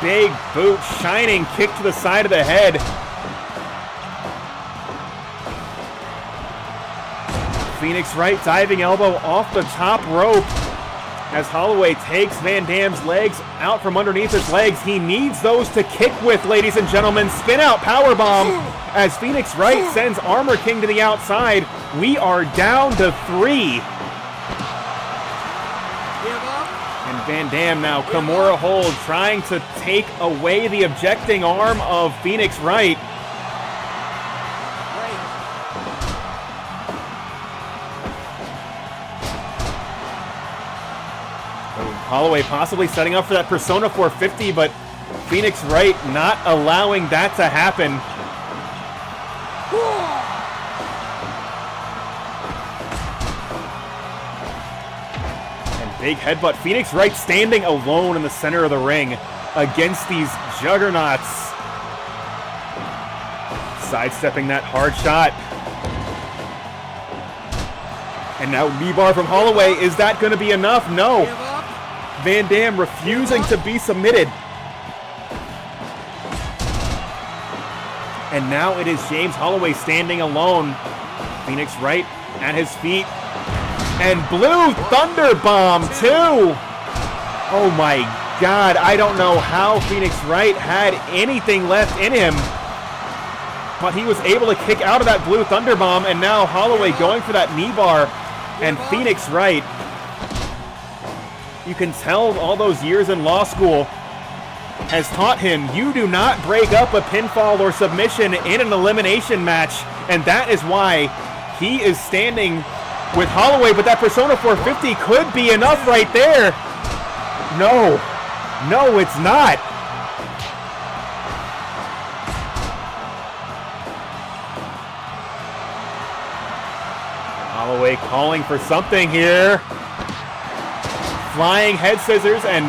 Big boot, shining kick to the side of the head. Phoenix Wright diving elbow off the top rope as Holloway takes Van Damme's legs out from underneath his legs. He needs those to kick with, ladies and gentlemen. Spin out powerbomb as Phoenix Wright sends Armor King to the outside. We are down to 3. Van Damme now, Kimura hold, trying to take away the objecting arm of Phoenix Wright. Holloway possibly setting up for that Persona 450, but Phoenix Wright not allowing that to happen. Big headbutt. Phoenix Wright standing alone in the center of the ring against these juggernauts. Sidestepping that hard shot. And now knee bar from Holloway. Is that going to be enough? No. Van Damme refusing to be submitted. And now it is James Holloway standing alone. Phoenix Wright at his feet. And Blue Thunder Bomb, too. Oh, my God. I don't know how Phoenix Wright had anything left in him. But he was able to kick out of that Blue Thunder Bomb. And now Holloway going for that knee bar. And Phoenix Wright, you can tell all those years in law school has taught him you do not break up a pinfall or submission in an elimination match. And that is why he is standing with Holloway, but that Persona 450 could be enough right there. No, it's not. Holloway Holloway calling for something here. Flying head scissors, and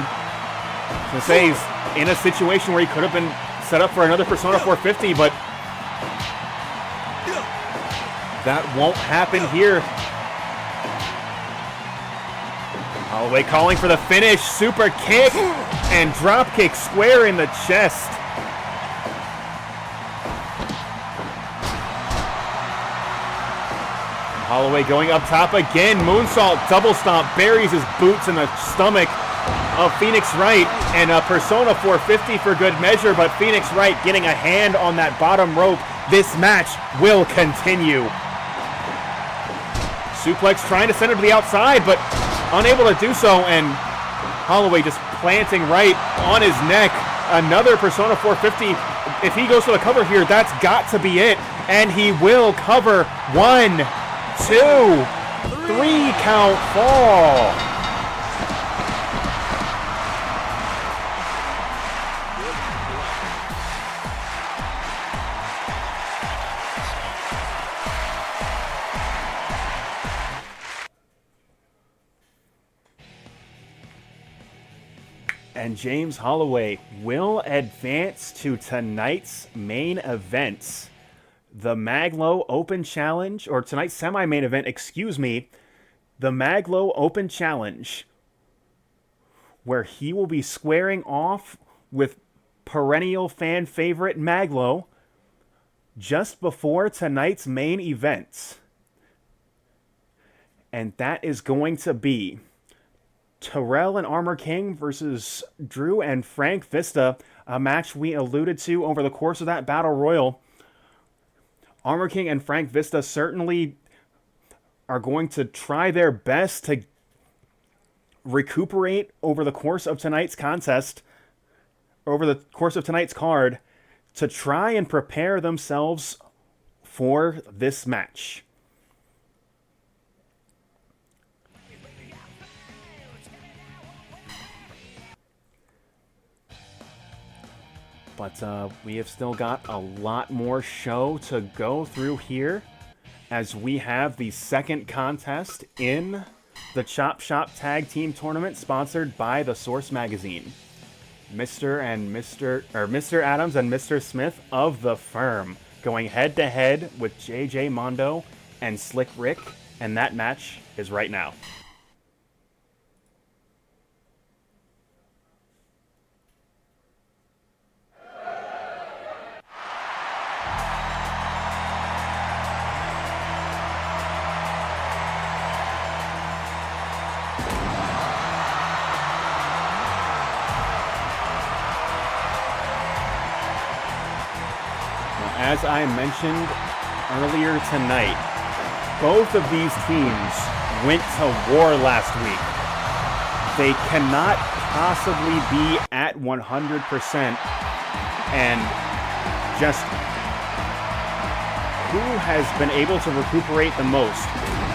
to say he's in a situation where he could have been set up for another Persona 450, but that won't happen here. Holloway calling for the finish, super kick, and drop kick square in the chest. Holloway going up top again, moonsault, double stomp, buries his boots in the stomach of Phoenix Wright, and a Persona 450 for good measure, but Phoenix Wright getting a hand on that bottom rope. This match will continue. Suplex trying to send him to the outside, but unable to do so, and Holloway just planting Wright on his neck. Another Persona 450. If he goes for the cover here, that's got to be it, and he will cover. 1, 2, 3 count fall. And James Holloway will advance to tonight's main event. The Mag.Lo Open Challenge, or tonight's semi-main event, excuse me, the Mag.Lo Open Challenge, where he will be squaring off with perennial fan favorite Mag.Lo just before tonight's main event. And that is going to be Terrell and Armor King versus Drew and Frank Vista, a match we alluded to over the course of that Battle Royal. Armor King and Frank Vista certainly are going to try their best to recuperate over the course of tonight's contest, over the course of tonight's card, to try and prepare themselves for this match. But we have still got a lot more show to go through here, as we have the second contest in the Chop Shop Tag Team Tournament, sponsored by the Source Magazine. Mr. Adams and Mr. Smith of the Firm going head to head with JJ Mondo and Slick Rick, and that match is right now. As I mentioned earlier tonight, both of these teams went to war last week. They cannot possibly be at 100% and just who has been able to recuperate the most,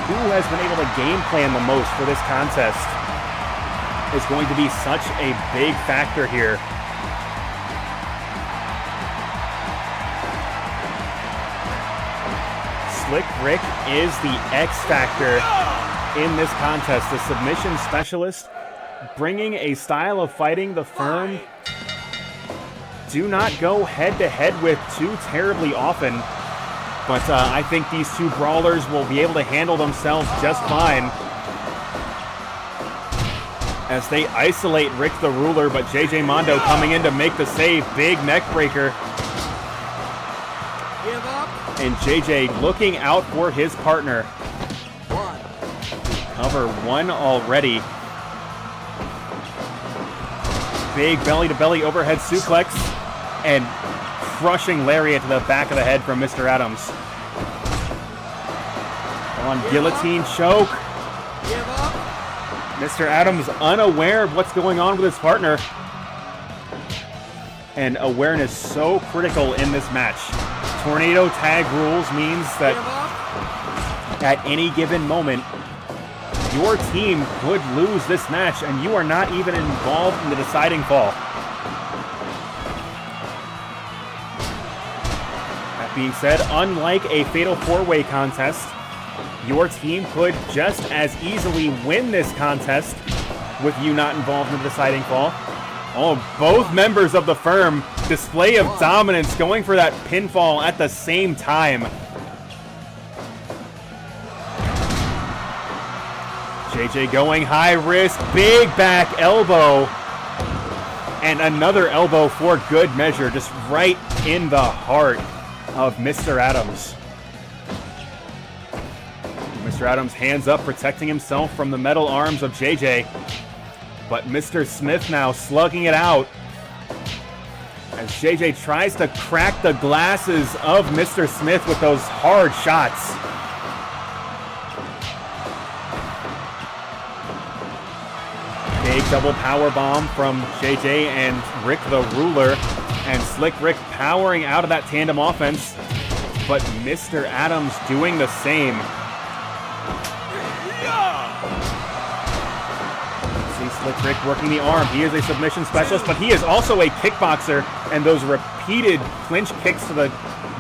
who has been able to game plan the most for this contest is going to be such a big factor here. Slick Rick is the X factor in this contest, the submission specialist, bringing a style of fighting the Firm do not go head-to-head with too terribly often. But I think these two brawlers will be able to handle themselves just fine as they isolate Rick the Ruler, but JJ Mondo coming in to make the save. Big neck breaker. And JJ looking out for his partner. Cover 1 already. Big belly-to-belly overhead suplex. And crushing lariat to the back of the head from Mr. Adams. On guillotine choke. Mr. Adams unaware of what's going on with his partner. And awareness so critical in this match. Tornado tag rules means that at any given moment, your team could lose this match and you are not even involved in the deciding fall. That being said, unlike a Fatal 4-Way contest, your team could just as easily win this contest with you not involved in the deciding fall. Oh, both members of the firm, display of dominance, going for that pinfall at the same time. JJ going high risk, big back elbow, and another elbow for good measure, just right in the heart of Mr. Adams. Mr. Adams hands up, protecting himself from the metal arms of JJ. But Mr. Smith now slugging it out as JJ tries to crack the glasses of Mr. Smith with those hard shots. Big double power bomb from JJ and Rick the Ruler, and Slick Rick powering out of that tandem offense, but Mr. Adams doing the same. See Slick Rick working the arm. He is a submission specialist, but he is also a kickboxer, and those repeated clinch kicks to the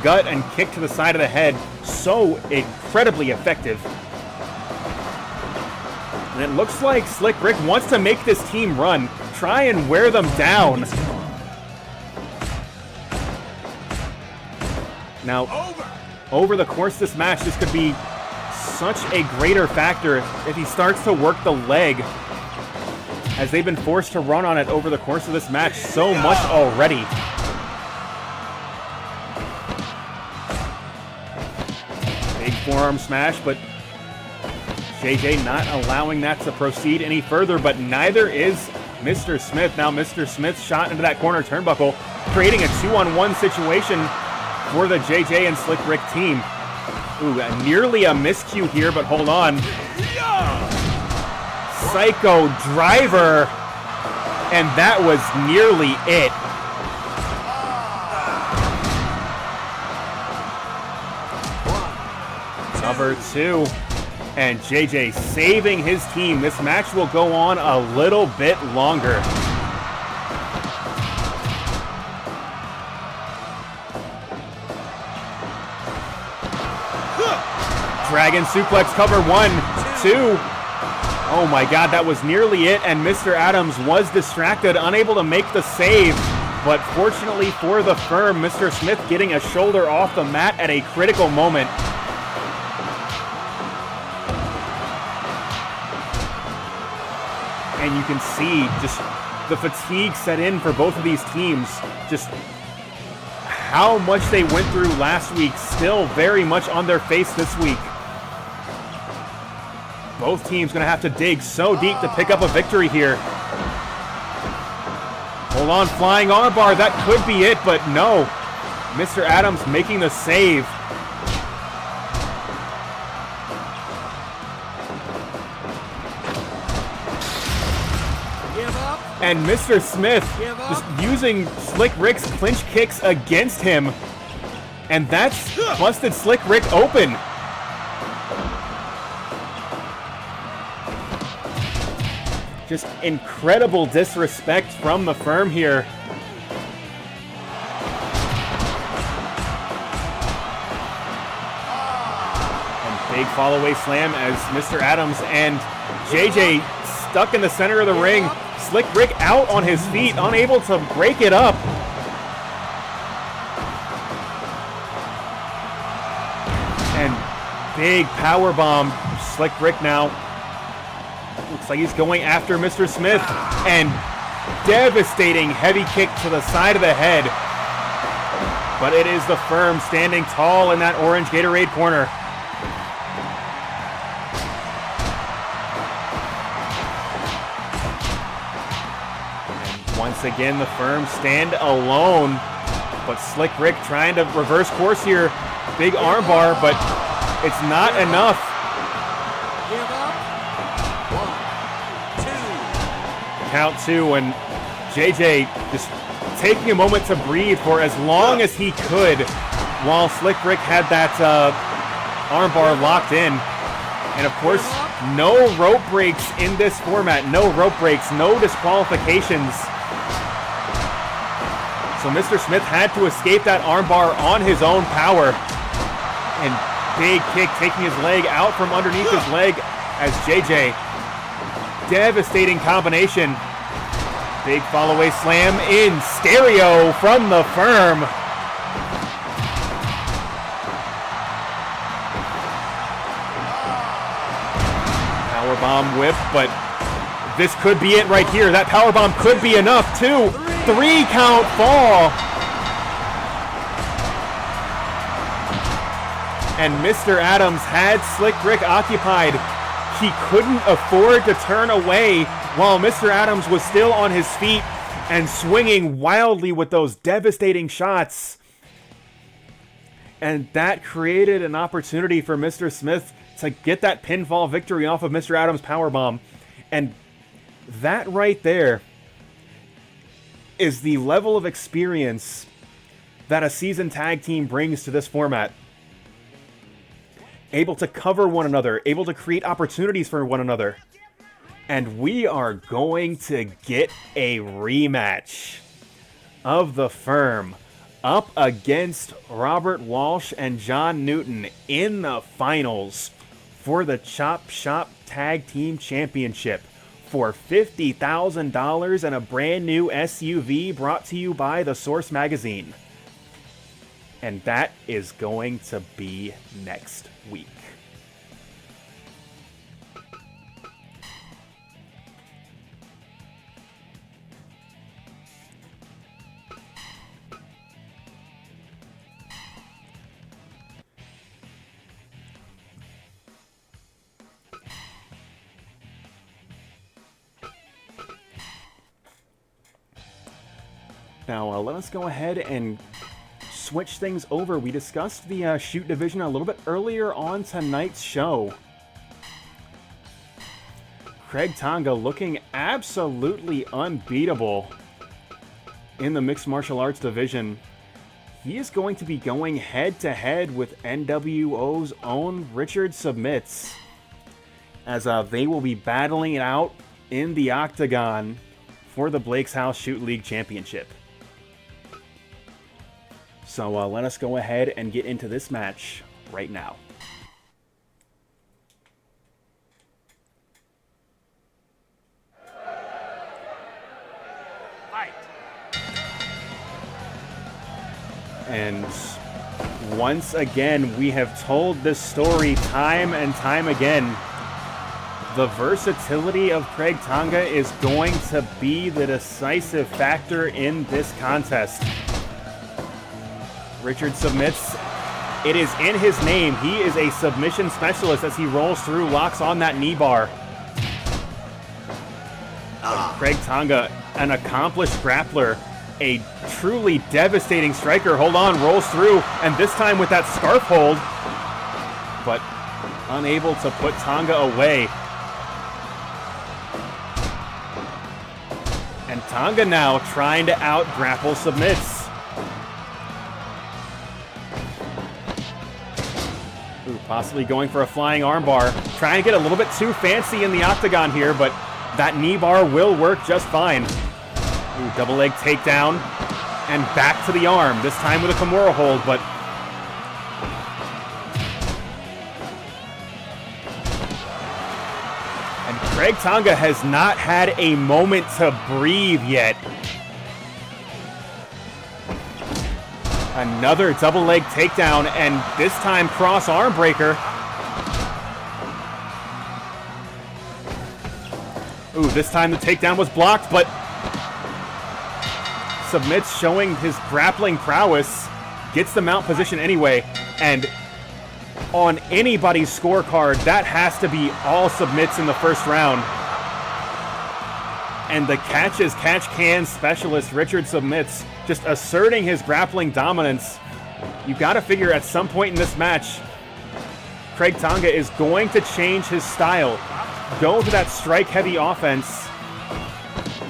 gut and kick to the side of the head, so incredibly effective. And it looks like Slick Rick wants to make this team run, try and wear them down. Now, over the course of this match, this could be such a greater factor if he starts to work the leg, as they've been forced to run on it over the course of this match so much already. Big forearm smash, but JJ not allowing that to proceed any further, but neither is Mr. Smith. Now Mr. Smith shot into that corner turnbuckle, creating a 2-on-1 situation for the JJ and Slick Rick team. Ooh, nearly a miscue here, but hold on. Psycho driver, and that was nearly it. Cover 2. And JJ saving his team. This match will go on a little bit longer. Dragon suplex, cover 1, 2. Oh my god, that was nearly it, and Mr. Adams was distracted, unable to make the save. But fortunately for the firm, Mr. Smith getting a shoulder off the mat at a critical moment. And you can see just the fatigue set in for both of these teams. Just how much they went through last week, still very much on their face this week. Both teams going to have to dig so deep to pick up a victory here. Hold on, flying armbar, that could be it, but no. Mr. Adams making the save. And Mr. Smith just using Slick Rick's clinch kicks against him. And that's busted Slick Rick open. Just incredible disrespect from the firm here. And big follow-away slam as Mr. Adams and JJ stuck in the center of the ring. Slick Rick out on his feet, unable to break it up. And big power bomb. Slick Rick now. Looks like he's going after Mr. Smith. And devastating heavy kick to the side of the head. But it is the firm standing tall in that orange Gatorade corner. Once again, the firm stand alone, but Slick Rick trying to reverse course here. Big armbar, but it's not enough.
Give up. 1, 2.
Count 2, and JJ just taking a moment to breathe for as long as he could while Slick Rick had that armbar locked in. And of course, no rope breaks in this format. No rope breaks, no disqualifications. So Mr. Smith had to escape that armbar on his own power. And big kick, taking his leg out from underneath his leg as JJ. Devastating combination. Big follow-away slam in stereo from the firm. Powerbomb whip, but this could be it right here. That powerbomb could be enough, too. 3 count fall. And Mr. Adams had Slick Rick occupied. He couldn't afford to turn away while Mr. Adams was still on his feet and swinging wildly with those devastating shots. And that created an opportunity for Mr. Smith to get that pinfall victory off of Mr. Adams' powerbomb. And that right there is the level of experience that a seasoned tag team brings to this format. Able to cover one another, able to create opportunities for one another. And we are going to get a rematch of the firm up against Robert Walsh and John Newton in the finals for the Chop Shop Tag Team Championship for $50,000 and a brand new SUV brought to you by The Source Magazine. And that is going to be next week. Now, let us go ahead and switch things over. We discussed the shoot division a little bit earlier on tonight's show. Craig Tonga looking absolutely unbeatable in the mixed martial arts division. He is going to be going head-to-head with NWO's own Richard Submits, as they will be battling it out in the Octagon for the Blake's House Shoot League Championship. So let us go ahead and get into this match right now.
Fight.
And once again, we have told this story time and time again. The versatility of Craig Tonga is going to be the decisive factor in this contest. Richard Submits. It is in his name. He is a submission specialist as he rolls through, locks on that knee bar. Craig Tonga, an accomplished grappler, a truly devastating striker. Hold on, rolls through, and this time with that scarf hold, but unable to put Tonga away. And Tonga now trying to out-grapple Submits. Possibly going for a flying armbar. Trying to get a little bit too fancy in the octagon here, but that knee bar will work just fine. Ooh, double leg takedown. And back to the arm, this time with a Kimura hold, but... And Craig Tonga has not had a moment to breathe yet. Another double leg takedown, and this time cross arm breaker. Ooh, this time the takedown was blocked, but Submits showing his grappling prowess, gets the mount position anyway, and on anybody's scorecard, that has to be all Submits in the first round. And the catch-as-catch-can specialist, Richard Submits, just asserting his grappling dominance. You got to figure at some point in this match, Craig Tonga is going to change his style, go to that strike-heavy offense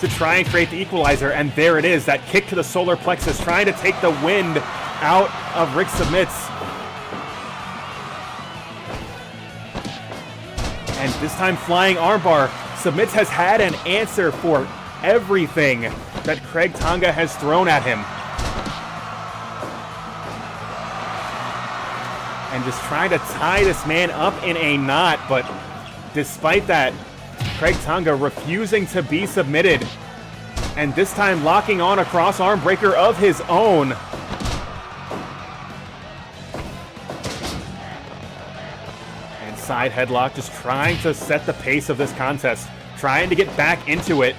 to try and create the equalizer, and there it is, that kick to the solar plexus, trying to take the wind out of Rick Submits. And this time flying armbar. Submits has had an answer for everything that Craig Tonga has thrown at him. and just trying to tie this man up in a knot, but despite that, Craig Tonga refusing to be submitted, and this time locking on a cross arm breaker of his own. And side headlock, just trying to set the pace of this contest, trying to get back into it.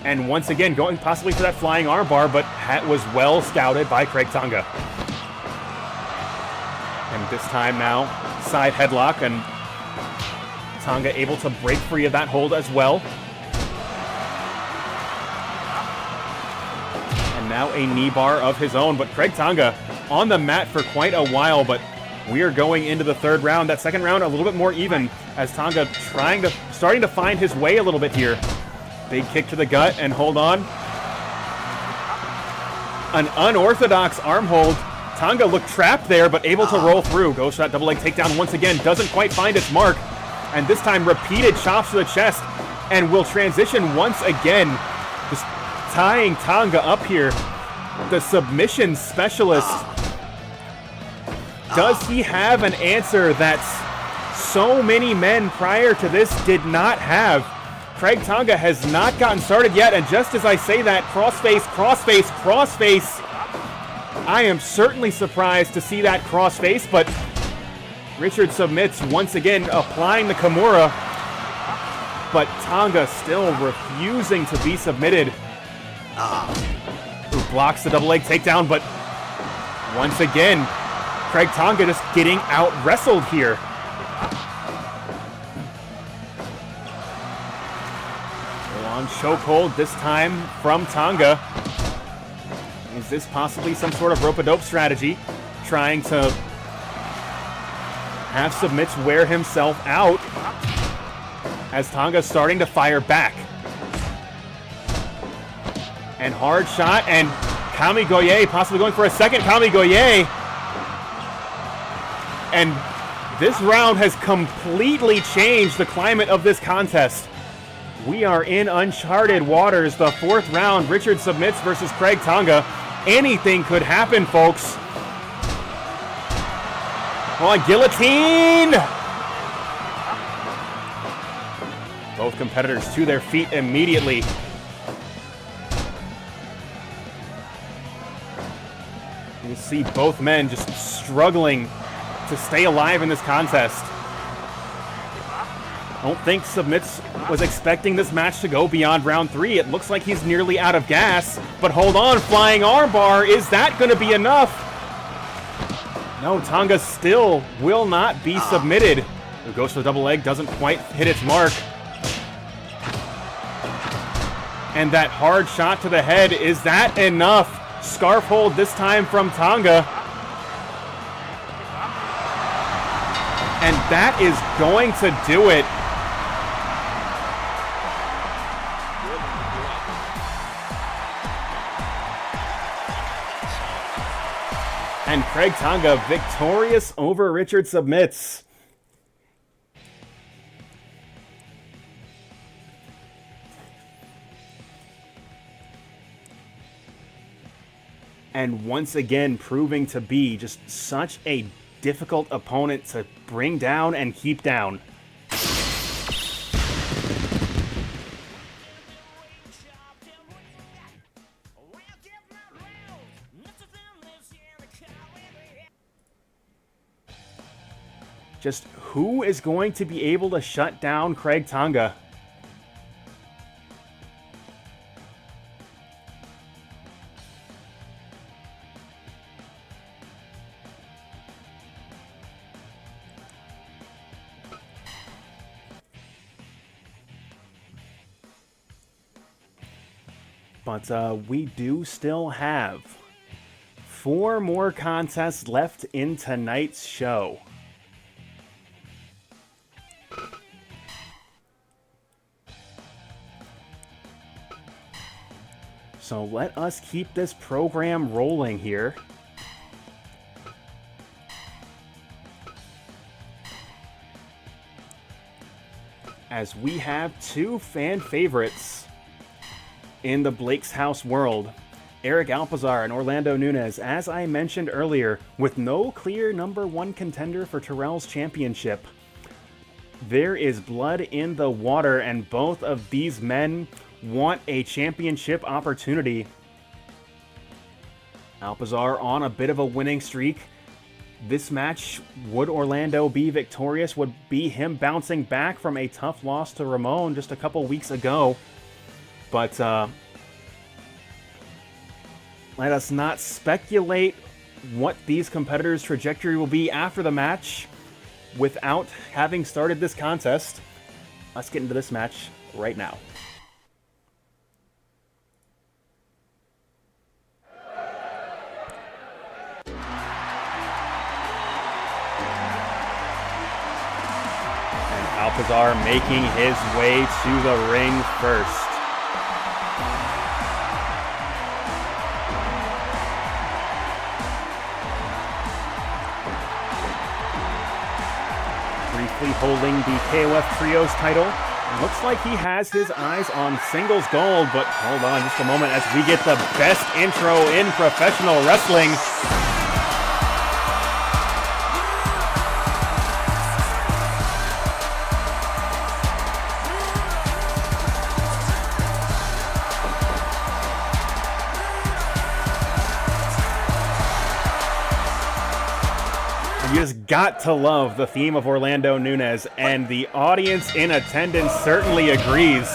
And once again, going possibly for that flying armbar, but was well scouted by Craig Tonga. And this time now, side headlock, and Tonga able to break free of that hold as well. And now a knee bar of his own, but Craig Tonga on the mat for quite a while, but we are going into the third round. That second round a little bit more even, as Tonga starting to find his way a little bit here. Big kick to the gut, and hold on. An unorthodox arm hold. Tonga looked trapped there, but able to roll through. Goes for that double leg takedown once again. Doesn't quite find its mark. And this time, repeated chops to the chest. And will transition once again. Just tying Tonga up here. The submission specialist. Does he have an answer that so many men prior to this did not have? Craig Tonga has not gotten started yet, and just as I say that, crossface, crossface, crossface. I am certainly surprised to see that crossface, but Richard submits once again, applying the Kimura, but Tonga still refusing to be submitted. Who blocks the double leg takedown, but once again, Craig Tonga just getting out-wrestled here. On chokehold this time from Tonga. Is this possibly some sort of rope-a-dope strategy? Trying to have submits wear himself out as Tonga's starting to fire back. And hard shot, and Kamigoye possibly going for a second Kamigoye. And this round has completely changed the climate of this contest. We are in uncharted waters. The fourth round, Richard submits versus Craig Tonga. Anything could happen, folks. On guillotine! Both competitors to their feet immediately. You see both men just struggling to stay alive in this contest. I don't think Submits was expecting this match to go beyond round 3. It looks like he's nearly out of gas, but hold on, flying armbar, is that going to be enough? No, Tonga still will not be submitted. Who goes for the double leg, doesn't quite hit its mark. And that hard shot to the head, is that enough? Scarf hold this time from Tonga. And that is going to do it. And Craig Tonga victorious over Richard Submits. And once again proving to be just such a difficult opponent to bring down and keep down. Just who is going to be able to shut down Craig Tonga? But we do still have 4 more contests left in tonight's show. So let us keep this program rolling here. As we have 2 fan favorites in the Blake's House world. Eric Alpizar and Orlando Nunez, as I mentioned earlier, with no clear #1 contender for Terrell's championship. There is blood in the water, and both of these men want a championship opportunity. Alpizar on a bit of a winning streak. This match, would Orlando be victorious? Would be him bouncing back from a tough loss to Ramon just a couple weeks ago. But let us not speculate what these competitors' trajectory will be after the match without having started this contest. Let's get into this match right now. And Alpizar making his way to the ring first. Briefly holding the KOF Trios title. Looks like he has his eyes on singles gold, but hold on just a moment as we get the best intro in professional wrestling. You just got to love the theme of Orlando Nunez, and the audience in attendance certainly agrees.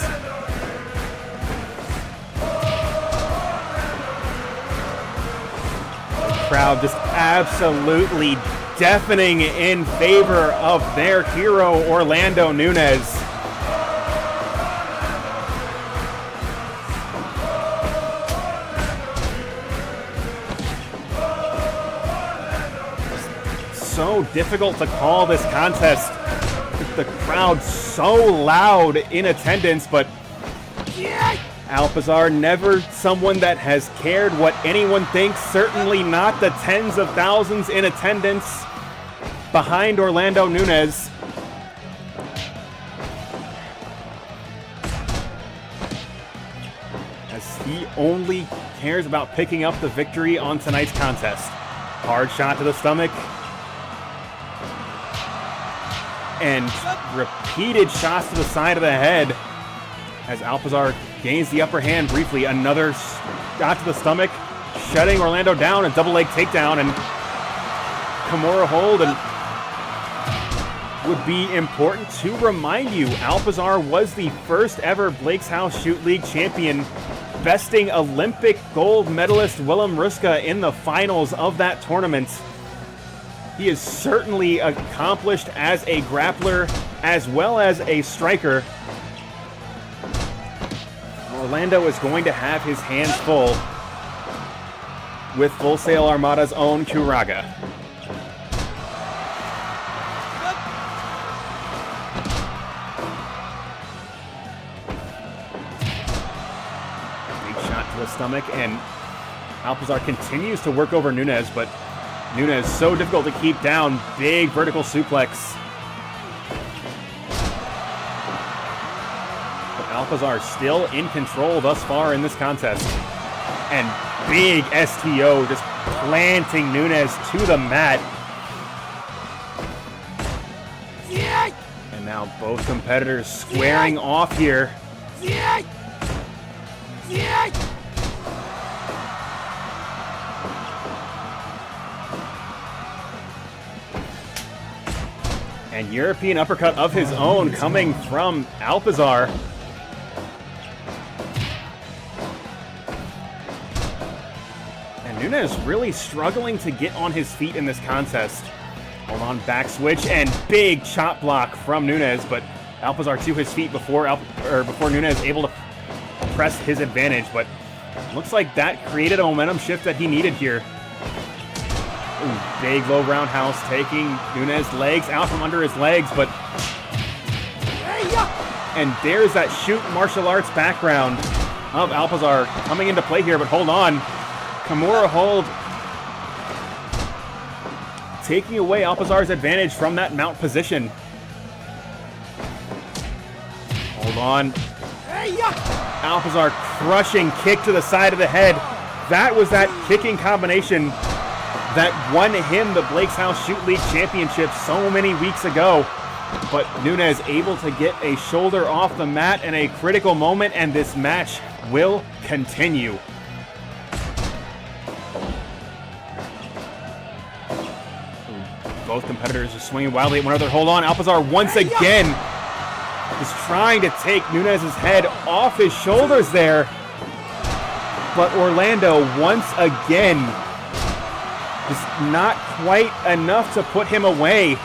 The crowd just absolutely deafening in favor of their hero, Orlando Nunez. So difficult to call this contest. The crowd so loud in attendance, but Alpizar never someone that has cared what anyone thinks, certainly not the tens of thousands in attendance behind Orlando Nunez. As he only cares about picking up the victory on tonight's contest. Hard shot to the stomach. And repeated shots to the side of the head as Alpizar gains the upper hand briefly. Another shot to the stomach, shutting Orlando down, a double leg takedown, and Kimura hold. And would be important to remind you, Alpizar was the first ever Blake's House Shoot League champion, besting Olympic gold medalist Willem Ruska in the finals of that tournament. He is certainly accomplished as a grappler as well as a striker. Orlando is going to have his hands full with Full Sail Armada's own Kuraga. Big shot to the stomach, and Alpizar continues to work over Nunez, but Nunez so difficult to keep down. Big vertical suplex. But Alpizar still in control thus far in this contest. And big STO just planting Nunez to the mat. And now both competitors squaring off here. And European uppercut of his own coming from Alpizar. And Nunez really struggling to get on his feet in this contest. Hold on, back switch and big chop block from Nunez, but Alpizar to his feet before Nunez able to press his advantage. But looks like that created a momentum shift that he needed here. Ooh, big low roundhouse taking Nunez legs out from under his legs, but and there's that shoot martial arts background of Alpizar coming into play here, but hold on. Kimura hold taking away Alpizar's advantage from that mount position. Hold on. Alpizar crushing kick to the side of the head. that was that kicking combination that won him the Blake's House Shoot League Championship so many weeks ago. But Nunez able to get a shoulder off the mat in a critical moment, and this match will continue. Both competitors are swinging wildly at one another. Hold on, Alpizar once again is trying to take Nunez's head off his shoulders there. But Orlando once again just not quite enough to put him away.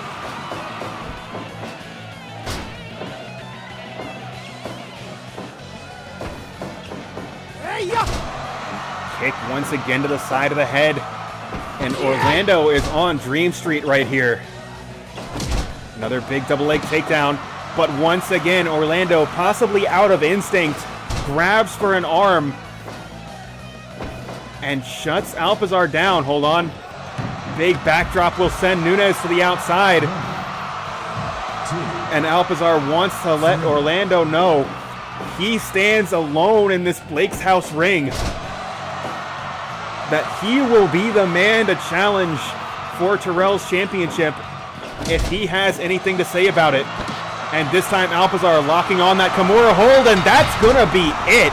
Kick once again to the side of the head. And Orlando is on Dream Street right here. Another big double leg takedown. But once again, Orlando, possibly out of instinct, grabs for an arm and shuts Alpizar down. Hold on. Big backdrop will send Nunez to the outside. And Alpizar wants to let Orlando know he stands alone in this Blake's House ring. That he will be the man to challenge for Terrell's championship if he has anything to say about it. And this time Alpizar locking on that Kimura hold, and that's gonna be it.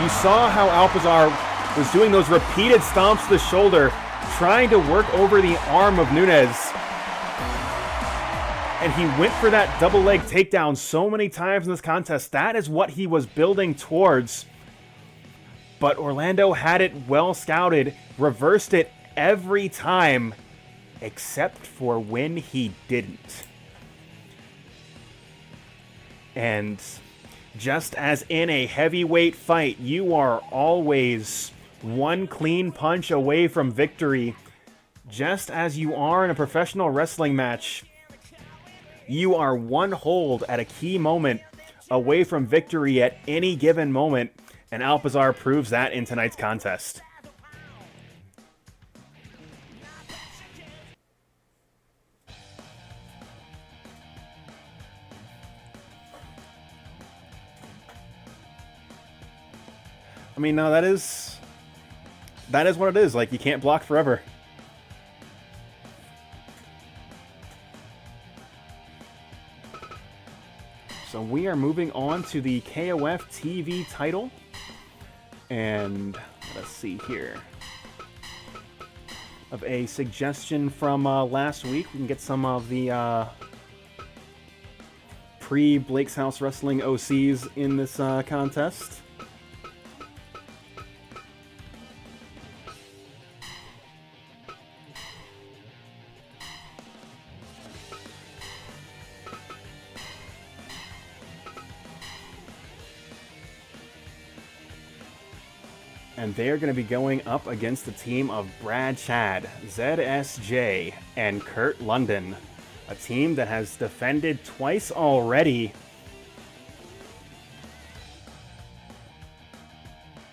You saw how Alpizar was doing those repeated stomps to the shoulder, trying to work over the arm of Nunez. And he went for that double leg takedown so many times in this contest. That is what he was building towards. But Orlando had it well scouted, reversed it every time, except for when he didn't. And just as in a heavyweight fight, you are always one clean punch away from victory. Just as you are in a professional wrestling match, you are one hold at a key moment away from victory at any given moment. And Alpizar proves that in tonight's contest. I mean, no, that is what it is. Like, you can't block forever. So we are moving on to the KOF TV title. And let's see here. Of a suggestion from last week, we can get some of the pre-Blake's House Wrestling OCs in this contest. And they are going to be going up against the team of Brad Chad, ZSJ, and Kurt London. A team that has defended twice already.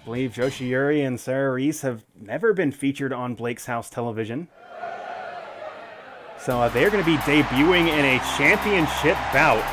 I believe Joshi, Yuri, and Reis have never been featured on Blake's House television. So they're going to be debuting in a championship bout.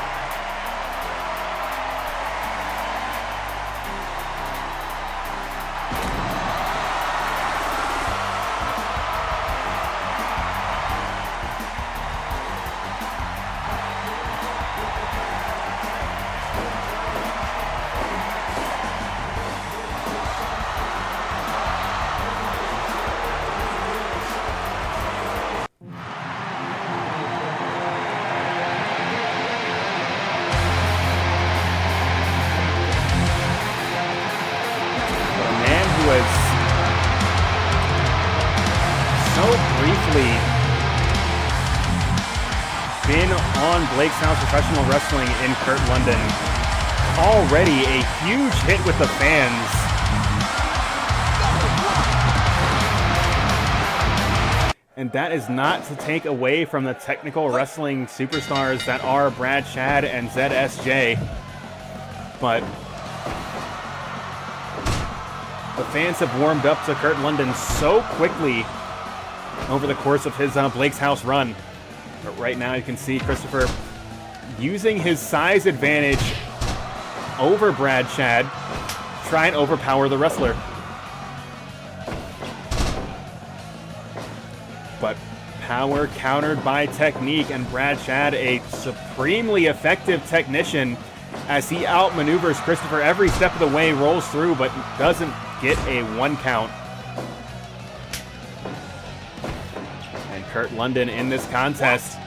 Blake's House Professional Wrestling in Kurt London. Already a huge hit with the fans. And that is not to take away from the technical wrestling superstars that are Brad Chad and ZSJ. But the fans have warmed up to Kurt London so quickly over the course of his Blake's House run. But right now you can see Christopher using his size advantage over Brad Chad, try and overpower the wrestler. but power countered by technique, and Brad Chad, a supremely effective technician, as he outmaneuvers Christopher every step of the way, rolls through, but doesn't get a 1 count. And Kurt London in this contest.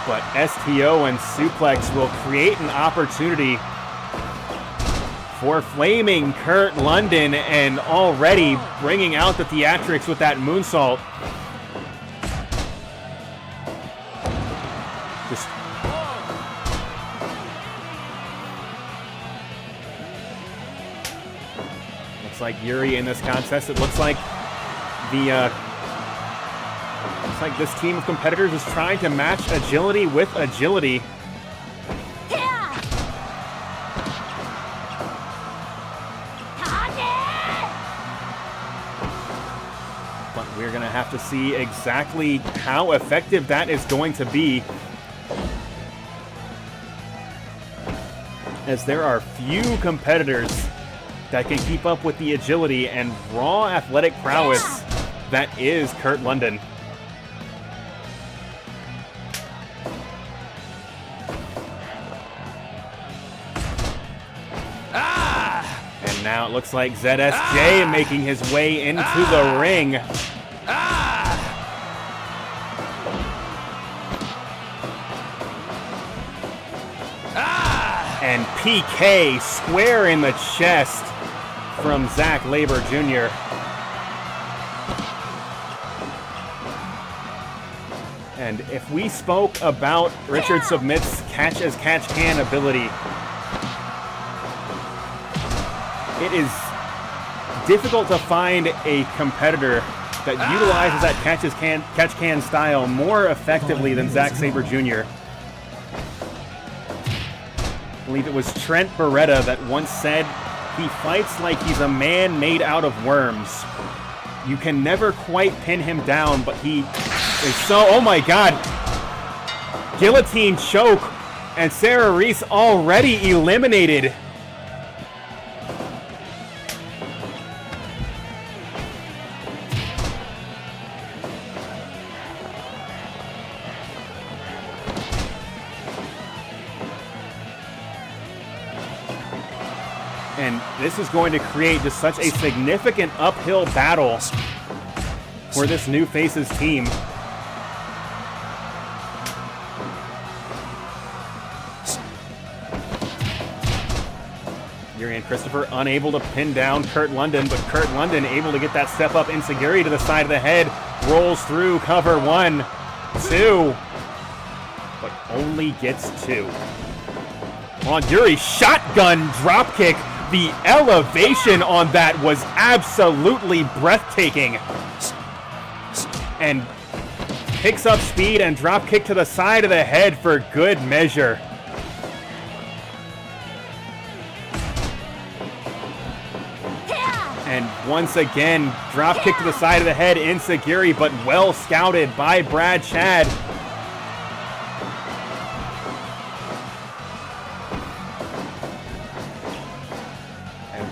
But STO and Suplex will create an opportunity for flaming Kurt London, and already bringing out the theatrics with that moonsault. Just looks like Yuri in this contest. It looks like this team of competitors is trying to match agility with agility. But we're going to have to see exactly how effective that is going to be, as there are few competitors that can keep up with the agility and raw athletic prowess that is Kurt London. And now it looks like ZSJ making his way into the ring. And PK square in the chest from Zack Labor Jr. And if we spoke about Richard Submit's catch-as-catch-can ability, it is difficult to find a competitor that utilizes that catch-can style more effectively than Zack Sabre Jr. I believe it was Trent Beretta that once said, "He fights like he's a man made out of worms. You can never quite pin him down, but he is so..." Oh my God! Guillotine choke, and Sarah Reis already eliminated. And this is going to create just such a significant uphill battle for this new Faces team. Yuri and Christopher unable to pin down Kurt London, but Kurt London able to get that step up enziguri to the side of the head, rolls through, cover 1, 2, but only gets 2. On Yuri, shotgun dropkick. The elevation on that was absolutely breathtaking. And picks up speed and drop kick to the side of the head for good measure. And once again, drop kick to the side of the head, enziguri, but well scouted by Brad Chad.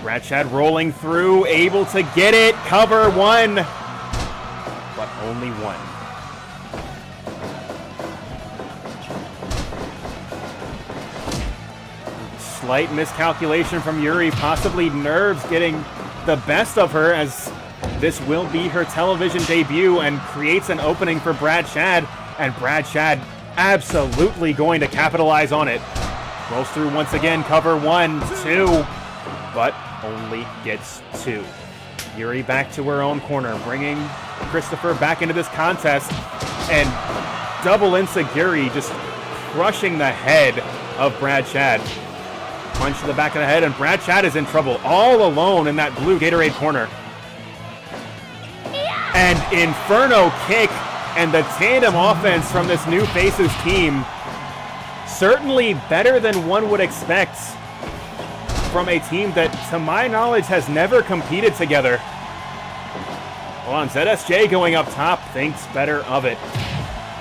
Brad Chad rolling through, able to get it, cover 1, but only 1. Slight miscalculation from Yuri, possibly nerves getting the best of her, as this will be her television debut, and creates an opening for Brad Chad, and Brad Chad absolutely going to capitalize on it. Rolls through once again, cover 1, 2, but only gets 2. Yuri back to her own corner, bringing Christopher back into this contest, and double enziguri, just crushing the head of Brad Chad. Punch to the back of the head, and Brad Chad is in trouble, all alone in that blue Gatorade corner. And Inferno kick, and the tandem offense from this new Faces team, certainly better than one would expect from a team that, to my knowledge, has never competed together. Hold on, ZSJ going up top, thinks better of it.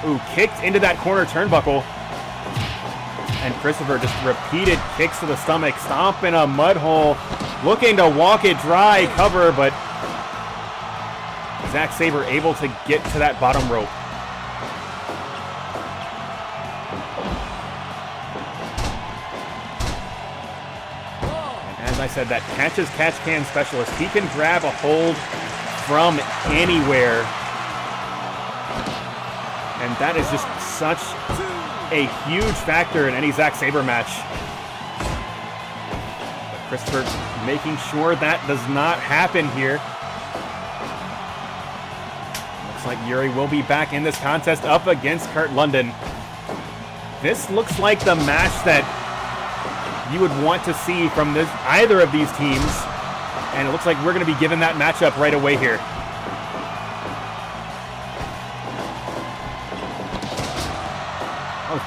Ooh, kicked into that corner turnbuckle. And Christopher just repeated kicks to the stomach, stomp in a mud hole, looking to walk it dry, cover, but Zack Sabre able to get to that bottom rope. And as I said, that catch-can specialist, he can grab a hold from anywhere. And that is just such a huge factor in any Zack Sabre match. But Christopher making sure that does not happen here. Looks like Yuri will be back in this contest up against Kurt London. This looks like the match that you would want to see from either of these teams. And it looks like we're going to be given that matchup right away here.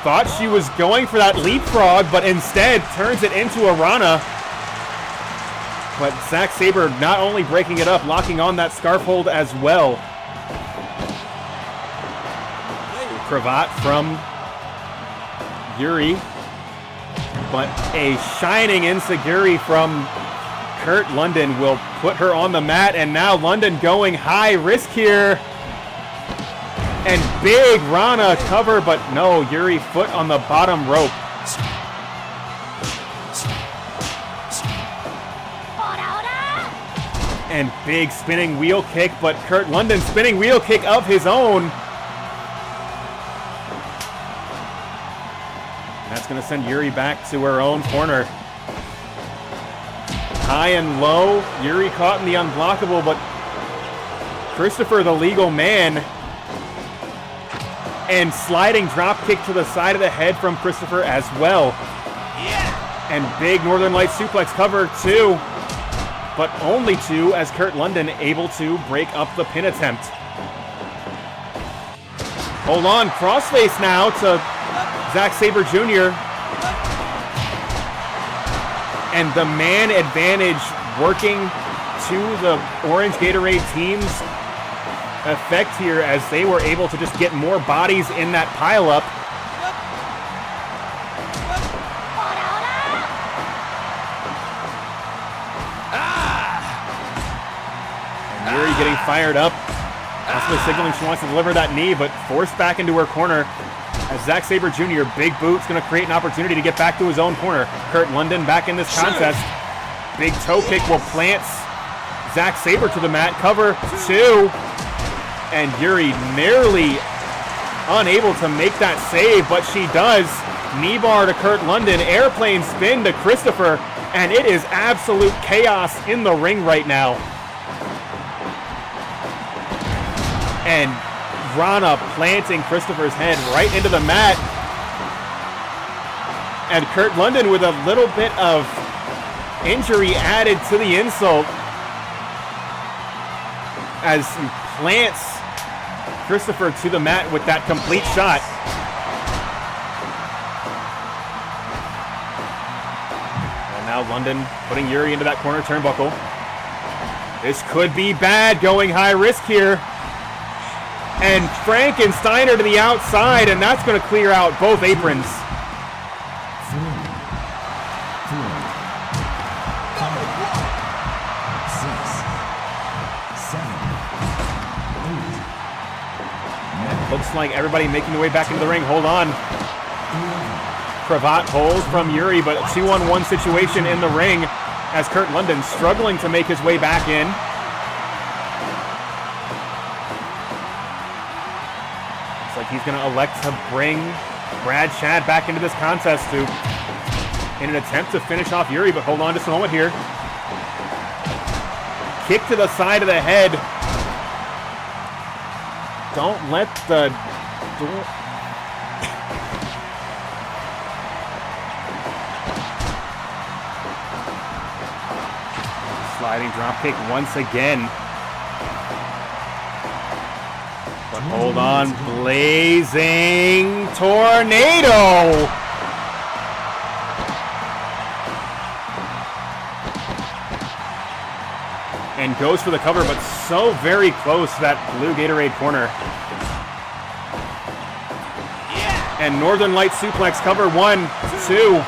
Thought she was going for that leapfrog, but instead turns it into a Rana. But Zack Sabre not only breaking it up, locking on that scarf hold as well. Cravat from Yuri, but a shining enziguri from Kurt London will put her on the mat, and now London going high risk here. And big Rana cover, but no, Yuri foot on the bottom rope. And big spinning wheel kick, but Kurt London spinning wheel kick of his own. That's going to send Yuri back to her own corner. High and low, Yuri caught in the unblockable, but Christopher, the legal man, and sliding drop kick to the side of the head from Christopher as well. Yeah. And big Northern Lights suplex cover too, but only two as Kurt London able to break up the pin attempt. Hold on, crossface now to Zack Sabre Jr. And the man advantage working to the Orange Gatorade team's effect here as they were able to just get more bodies in that pileup. And Yuri getting fired up, possibly signaling she wants to deliver that knee, but forced back into her corner as Zack Sabre Jr., big boot's going to create an opportunity to get back to his own corner. Kurt London back in this contest. Big toe kick will plant Zack Sabre to the mat. Cover two. And Yuri nearly unable to make that save, but she does. Knee bar to Kurt London, airplane spin to Christopher, and it is absolute chaos in the ring right now. And Rana planting Christopher's head right into the mat. And Kurt London with a little bit of injury added to the insult as he plants Christopher to the mat with that complete shot. And now London putting Yuri into that corner turnbuckle. This could be bad, going high risk here. And Frankensteiner to the outside, and that's going to clear out both aprons.
3, 4, 5, 6, 7, 8.
Looks like everybody making their way back into the ring. Hold on. Cravat hold from Yuri, but a 2-on-1 situation in the ring as Kurt London struggling to make his way back in. Looks like he's going to elect to bring Brad Chad back into this contest in an attempt to finish off Yuri, but hold on just a moment here. Kick to the side of the head. Don't let the door... Sliding dropkick once again. But hold on, blazing tornado! And goes for the cover, but so very close to that blue Gatorade corner. Yeah. And Northern Light suplex cover 1, 2.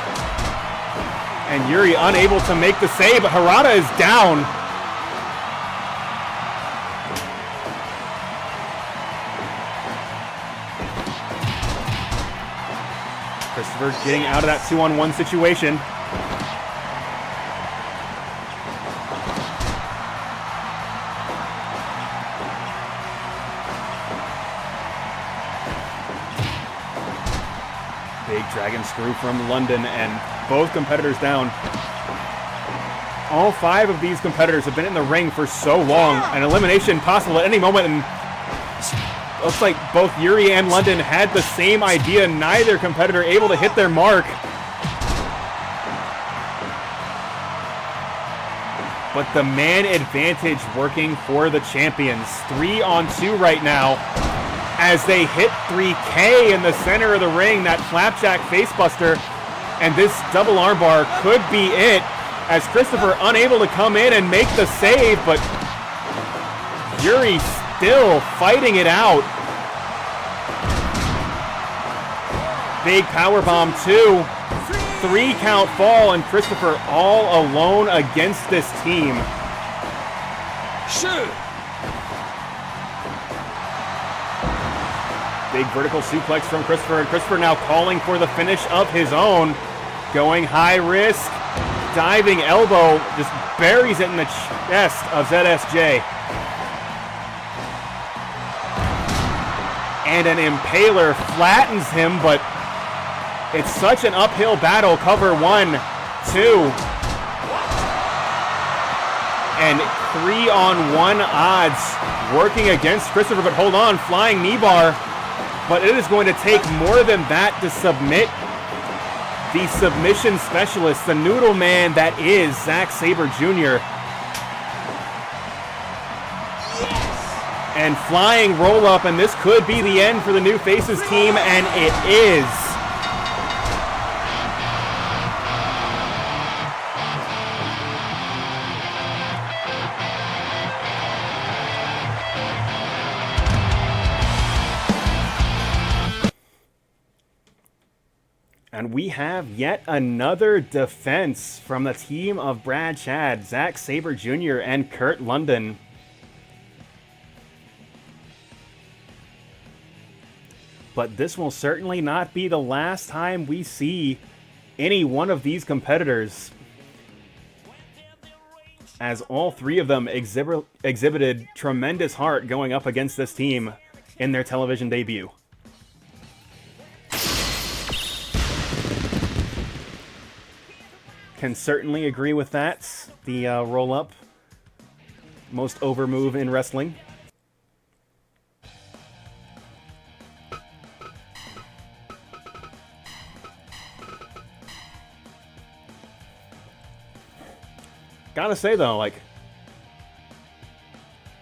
And Yuri unable to make the save, but Harada is down. Christopher getting out of that 2-on-1 situation. Big dragon screw from London, and both competitors down. All 5 of these competitors have been in the ring for so long. An elimination possible at any moment, and looks like both Yuri and London had the same idea. Neither competitor able to hit their mark. But the man advantage working for the champions. 3-on-2 right now as they hit 3K in the center of the ring. That flapjack facebuster, and this double armbar could be it, as Christopher unable to come in and make the save, but Yuri still fighting it out. Big powerbomb 2. 3-count fall, and Christopher all alone against this team.
Shoot.
Big vertical suplex from Christopher, and Christopher now calling for the finish of his own. Going high risk. Diving elbow, just buries it in the chest of ZSJ. And an impaler flattens him, but it's such an uphill battle. Cover 1, 2. And 3-on-1 odds working against Christopher, but hold on, flying knee bar. But it is going to take more than that to submit the submission specialist, the noodle man that is Zack Sabre Jr. Yes! And flying roll up, and this could be the end for the New Faces team, and it is. And we have yet another defense from the team of Brad Chad, Zack Sabre Jr., and Kurt London. But this will certainly not be the last time we see any one of these competitors, as all 3 of them exhibited tremendous heart going up against this team in their television debut. Can certainly agree with that. The roll-up, most over move in wrestling. Gotta say though, like,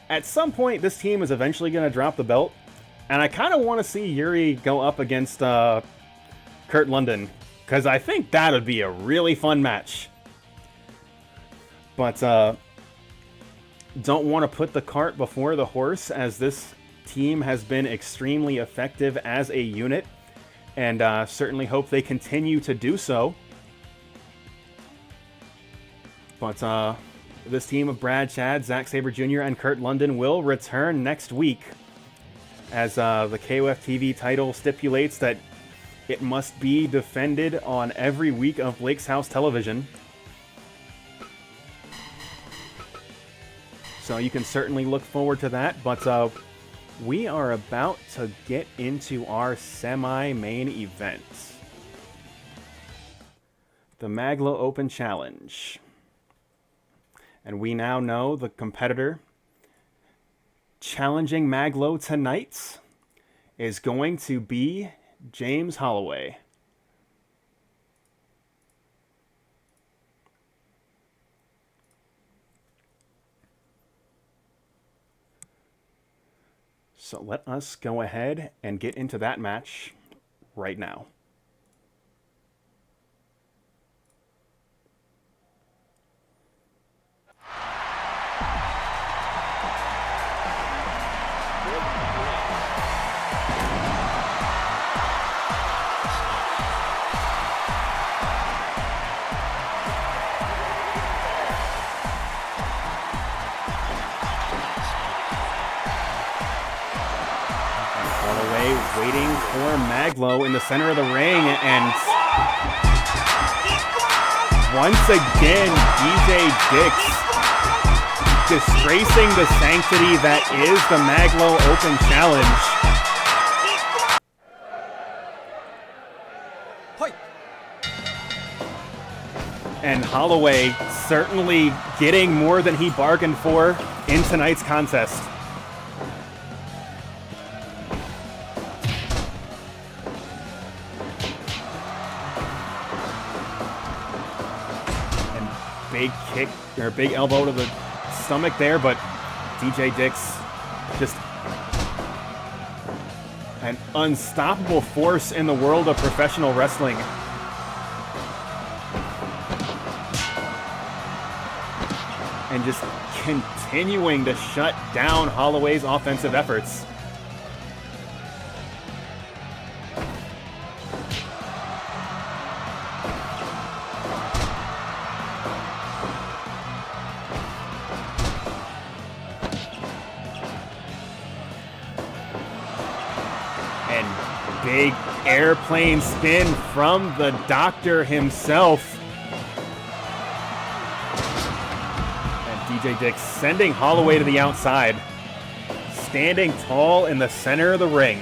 at some point this team is eventually gonna drop the belt, and I kind of want to see Yuri go up against Kurt London, because I think that would be a really fun match. But don't want to put the cart before the horse, as this team has been extremely effective as a unit, and certainly hope they continue to do so. But this team of Brad Chad, Zack Sabre Jr., and Kurt London will return next week, as the KOF TV title stipulates that it must be defended on every week of Blake's House Television. So you can certainly look forward to that, but we are about to get into our semi-main event. The Mag.Lo Open Challenge. And we now know the competitor challenging Mag.Lo tonight is going to be James Holloway. So let us go ahead and get into that match right now. Waiting for Mag.Lo in the center of the ring, and once again, DJ Dix disgracing the sanctity that is the Mag.Lo Open Challenge. And Holloway certainly getting more than he bargained for in tonight's contest. And big kick, or big elbow to the stomach there, but DJ Dix just an unstoppable force in the world of professional wrestling. And just continuing to shut down Holloway's offensive efforts. And big airplane spin from the doctor himself. DJ Dix sending Holloway to the outside, standing tall in the center of the ring.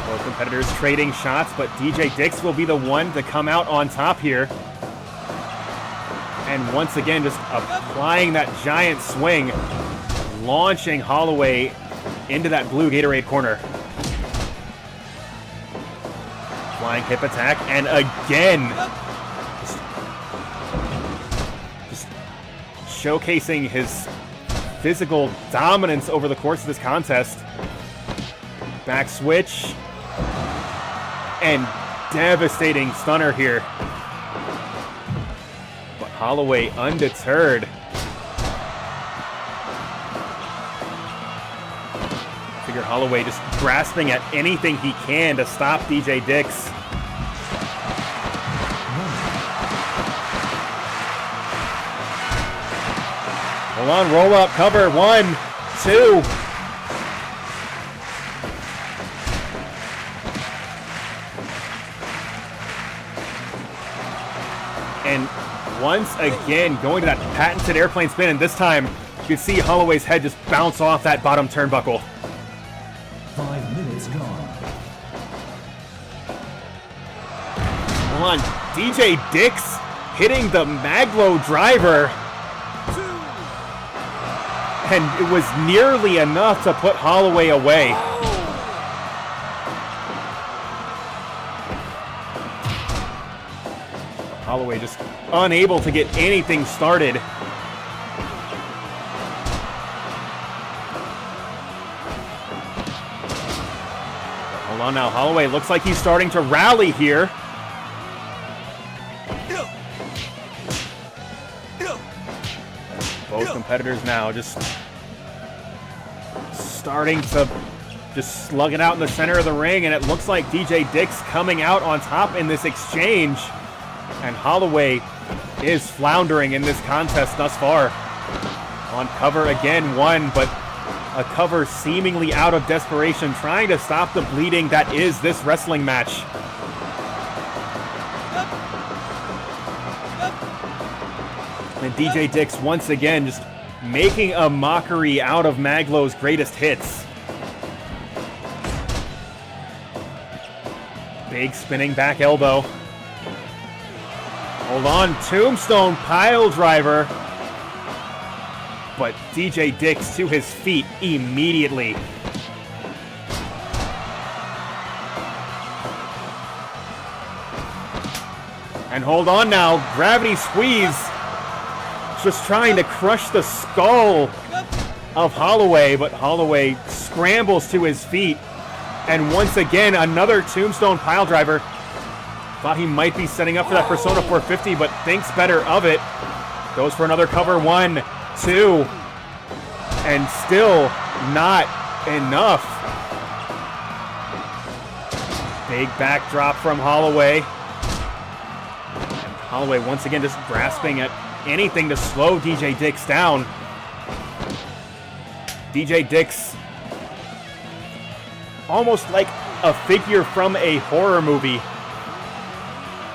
Both competitors trading shots, but DJ Dix will be the one to come out on top here. And once again, just applying that giant swing, launching Holloway into that blue Gatorade corner. Flying hip attack, and again, just showcasing his physical dominance over the course of this contest. Back switch, and devastating stunner here. But Holloway undeterred. Figure Holloway just grasping at anything he can to stop DJ Dix. Hold on, roll up, cover, 1, 2. And once again, going to that patented airplane spin, and this time you can see Holloway's head just bounce off that bottom turnbuckle.
5 minutes gone.
Hold on, DJ Dix hitting the Mag.Lo driver. And it was nearly enough to put Holloway away. Holloway just unable to get anything started. Hold on now, Holloway looks like he's starting to rally here. Both competitors now just starting to just slug it out in the center of the ring, and it looks like DJ Dix coming out on top in this exchange. And Holloway is floundering in this contest thus far. On cover again, 1, but a cover seemingly out of desperation, trying to stop the bleeding that is this wrestling match. And DJ Dix once again just making a mockery out of Mag.Lo's greatest hits. Big spinning back elbow. Hold on, tombstone pile driver. But DJ Dix to his feet immediately. And hold on now, gravity squeeze. Just trying to crush the skull of Holloway, but Holloway scrambles to his feet. And once again, another tombstone pile driver. Thought he might be setting up for that Persona 450, but thinks better of it. Goes for another cover, 1, 2. And still not enough. Big backdrop from Holloway. And Holloway once again just grasping at anything to slow DJ Dix down. DJ Dix almost like a figure from a horror movie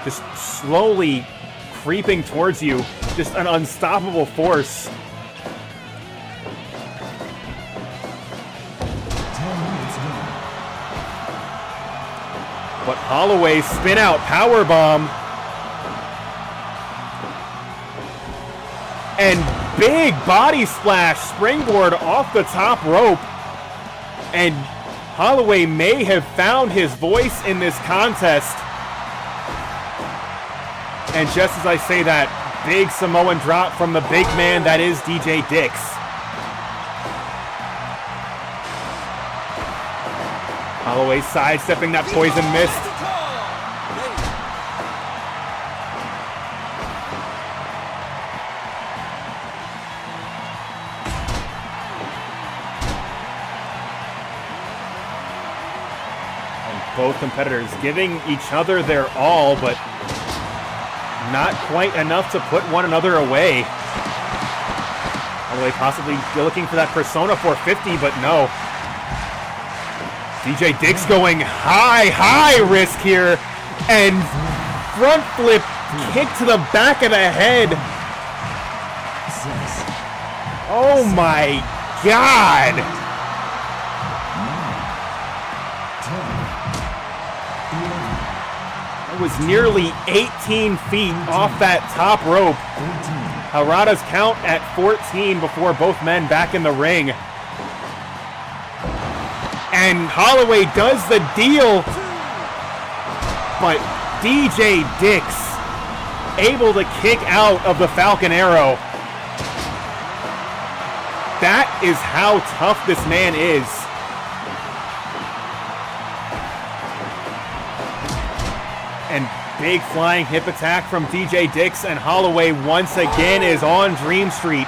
just slowly creeping towards you. Just an unstoppable force.
10 minutes gone.
But Holloway spin out powerbomb. And big body splash springboard off the top rope. And Holloway may have found his voice in this contest. And just as I say that, big Samoan drop from the big man that is DJ Dix. Holloway sidestepping that poison mist. And both competitors giving each other their all, but not quite enough to put one another away. Holloway possibly looking for that Persona 450, but no. DJ Dix going high risk here, and front flip kick to the back of the head.
6,
Oh my God!
9, 10, 11,
It was nearly 18 feet off that top rope.
13,
Harada's count at 14 before both men back in the ring. And Holloway does the deal, but DJ Dix able to kick out of the Falcon Arrow. That is how tough this man is. And big flying hip attack from DJ Dix, and Holloway once again is on Dream Street.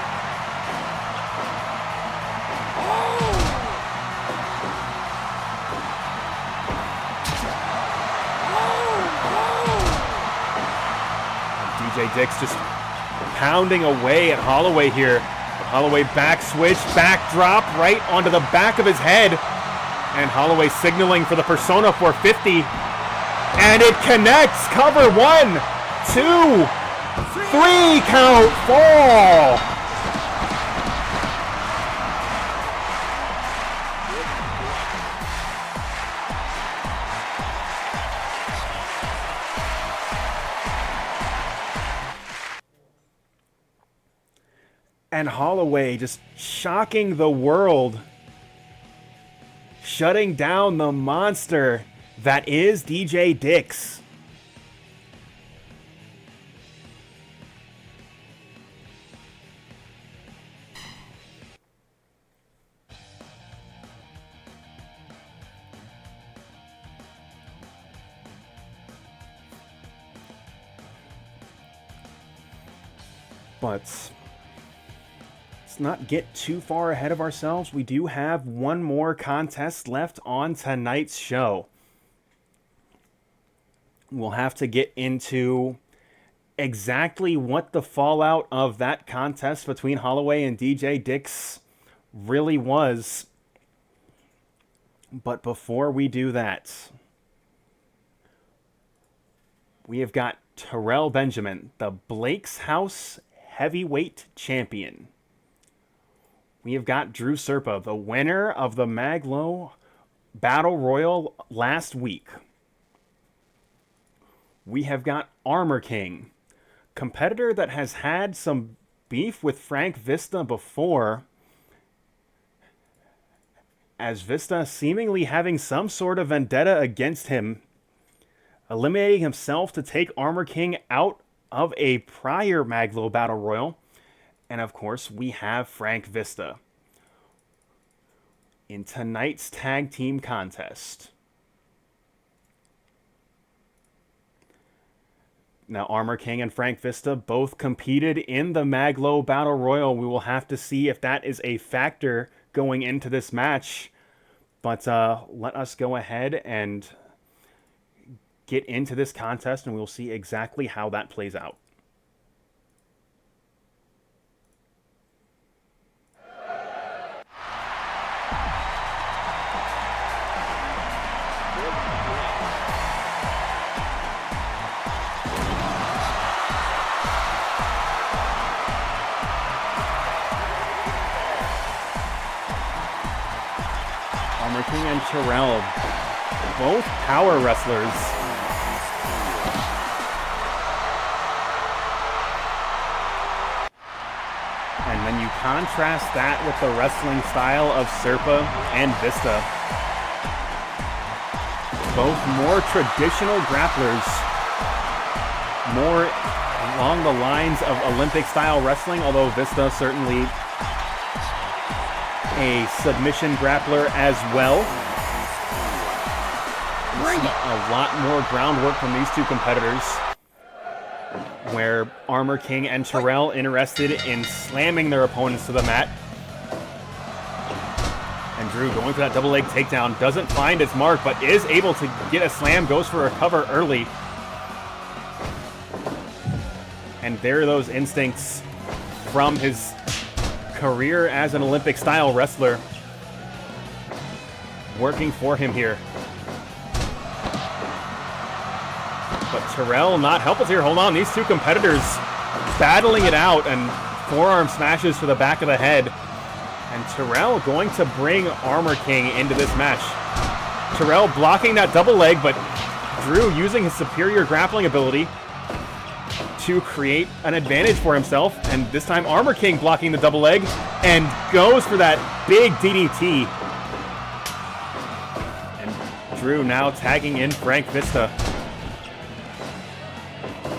DJ Dix just pounding away at Holloway here. But Holloway back switch, back drop right onto the back of his head. And Holloway signaling for the Persona 450. And it connects. Cover 1, 2, 3, count, fall. And Holloway just shocking the world. Shutting down the monster that is DJ Dix. But let's not get too far ahead of ourselves. We do have one more contest left on tonight's show. We'll have to get into exactly what the fallout of that contest between Holloway and DJ Dix really was. But before we do that, we have got Terrell Benjamin, the Blake's House heavyweight champion. We have got Drew Serpa, the winner of the Mag.Lo Battle Royal last week. We have got Armor King, competitor that has had some beef with Frank Vista before, as Vista seemingly having some sort of vendetta against him, eliminating himself to take Armor King out of a prior Mag.Lo Battle Royal. And of course, we have Frank Vista in tonight's tag team contest. Now, Armor King and Frank Vista both competed in the Mag.Lo Battle Royal. We will have to see if that is a factor going into this match. But let us go ahead and get into this contest, and we'll see exactly how that plays out. Armor King and Terrell, both power wrestlers. And then you contrast that with the wrestling style of Serpa and Vista. Both more traditional grapplers, more along the lines of Olympic-style wrestling, although Vista certainly a submission grappler as well. A lot more groundwork from these two competitors, where Armor King and Terrell interested in slamming their opponents to the mat. And Drew going for that double leg takedown, doesn't find its mark, but is able to get a slam, goes for a cover early. And there are those instincts from his career as an Olympic-style wrestler working for him here. But Terrell not helpless here. Hold on, these two competitors battling it out, and forearm smashes to the back of the head. And Terrell going to bring Armor King into this match. Terrell blocking that double leg, but Drew using his superior grappling ability to create an advantage for himself. And this time Armor King blocking the double leg and goes for that big DDT. And Drew now tagging in Frank Vista.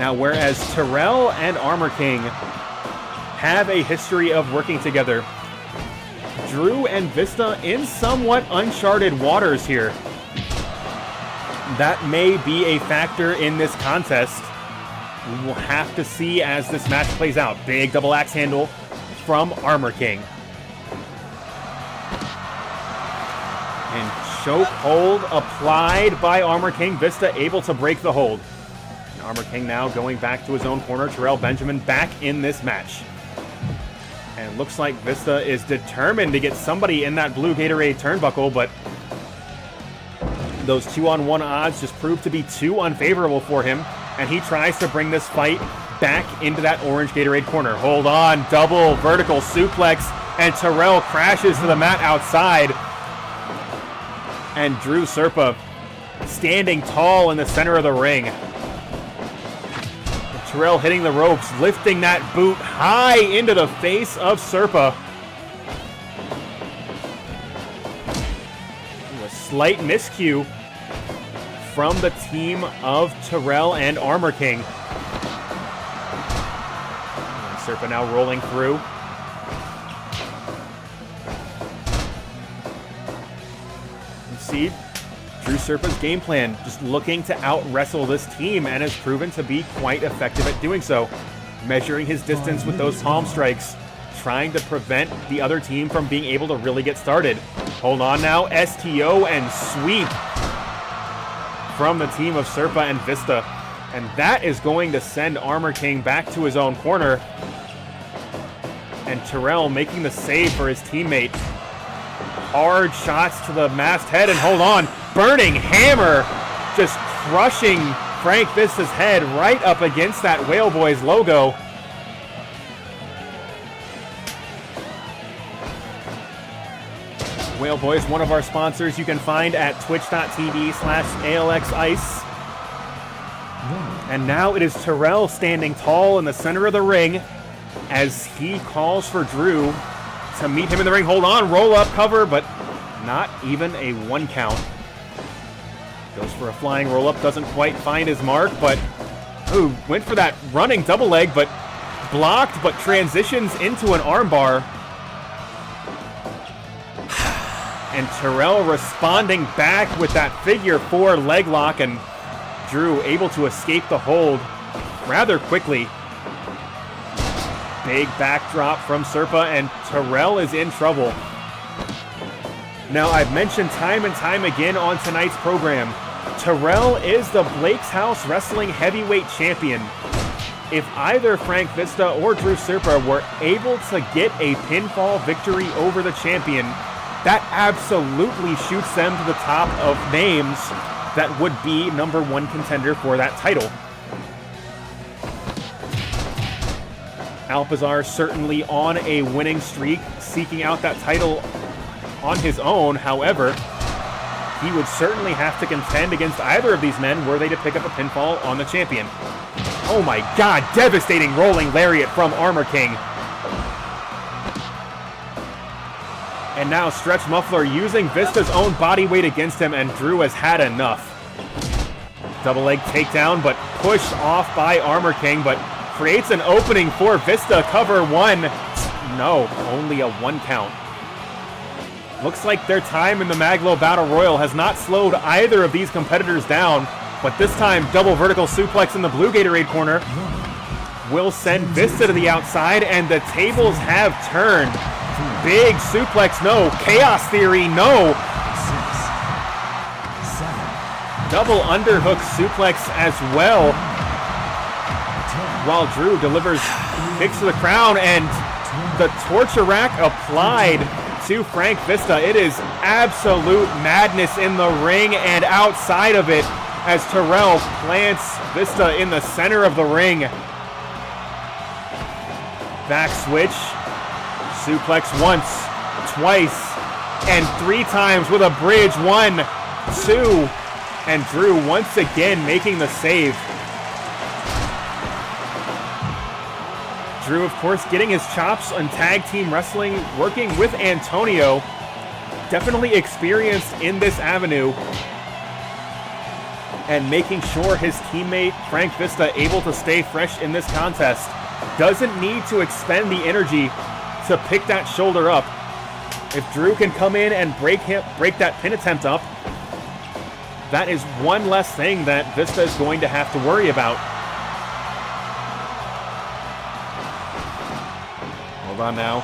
Now, whereas Terrell and Armor King have a history of working together, Drew and Vista in somewhat uncharted waters here. That may be a factor in this contest. We will have to see as this match plays out. Big double axe handle from Armor King. And chokehold applied by Armor King. Vista able to break the hold. And Armor King now going back to his own corner. Terrell Benjamin back in this match. And it looks like Vista is determined to get somebody in that blue Gatorade turnbuckle, but those 2-on-1 odds just prove to be too unfavorable for him, and he tries to bring this fight back into that orange Gatorade corner. Hold on, double vertical suplex, and Terrell crashes to the mat outside. And Drew Serpa standing tall in the center of the ring. Terrell hitting the ropes, lifting that boot high into the face of Serpa. A slight miscue from the team of Terrell and Armor King. And Serpa now rolling through. You see Drew Serpa's game plan, just looking to out-wrestle this team, and has proven to be quite effective at doing so. Measuring his distance with those palm strikes, trying to prevent the other team from being able to really get started. Hold on now, STO and sweep from the team of Serpa and Vista. And that is going to send Armor King back to his own corner. And Terrell making the save for his teammate. Hard shots to the masthead, and hold on, burning hammer just crushing Frank Vista's head right up against that Whale Boys logo. Whale Boys, one of our sponsors, you can find at twitch.tv/ALXice. And now it is Terrell standing tall in the center of the ring as he calls for Drew to meet him in the ring. Hold on, roll up cover, but not even a 1 count. Goes for a flying roll up, doesn't quite find his mark, but ooh, went for that running double leg, but blocked, but transitions into an armbar. And Terrell responding back with that figure 4 leg lock, and Drew able to escape the hold rather quickly. Big backdrop from Serpa, and Terrell is in trouble. Now, I've mentioned time and time again on tonight's program, Terrell is the Blake's House Wrestling Heavyweight Champion. If either Frank Vista or Drew Serpa were able to get a pinfall victory over the champion, that absolutely shoots them to the top of names that would be #1 contender for that title. Alpizar certainly on a winning streak, seeking out that title on his own. However, he would certainly have to contend against either of these men were they to pick up a pinfall on the champion. Oh my god, devastating rolling lariat from Armor King. And now Stretch Muffler using Vista's own body weight against him, and Drew has had enough. Double leg takedown, but pushed off by Armor King, but creates an opening for Vista. Cover one. No, only a 1 count. Looks like their time in the Mag.Lo Battle Royal has not slowed either of these competitors down, but this time double vertical suplex in the blue Gatorade corner will send Vista to the outside, and the tables have turned. Big suplex, no. Chaos Theory, no. Double underhook suplex as well, while Drew delivers kicks to the crown, and the torture rack applied to Frank Vista. It is absolute madness in the ring and outside of it as Terrell plants Vista in the center of the ring. Back switch, suplex once, twice, and 3 times with a bridge. 1, 2, and Drew once again making the save. Drew, of course, getting his chops on tag team wrestling, working with Antonio. Definitely experienced in this avenue. And making sure his teammate, Frank Vista, able to stay fresh in this contest. Doesn't need to expend the energy to pick that shoulder up. If Drew can come in and break that pin attempt up, that is one less thing that Vista is going to have to worry about. Hold on now.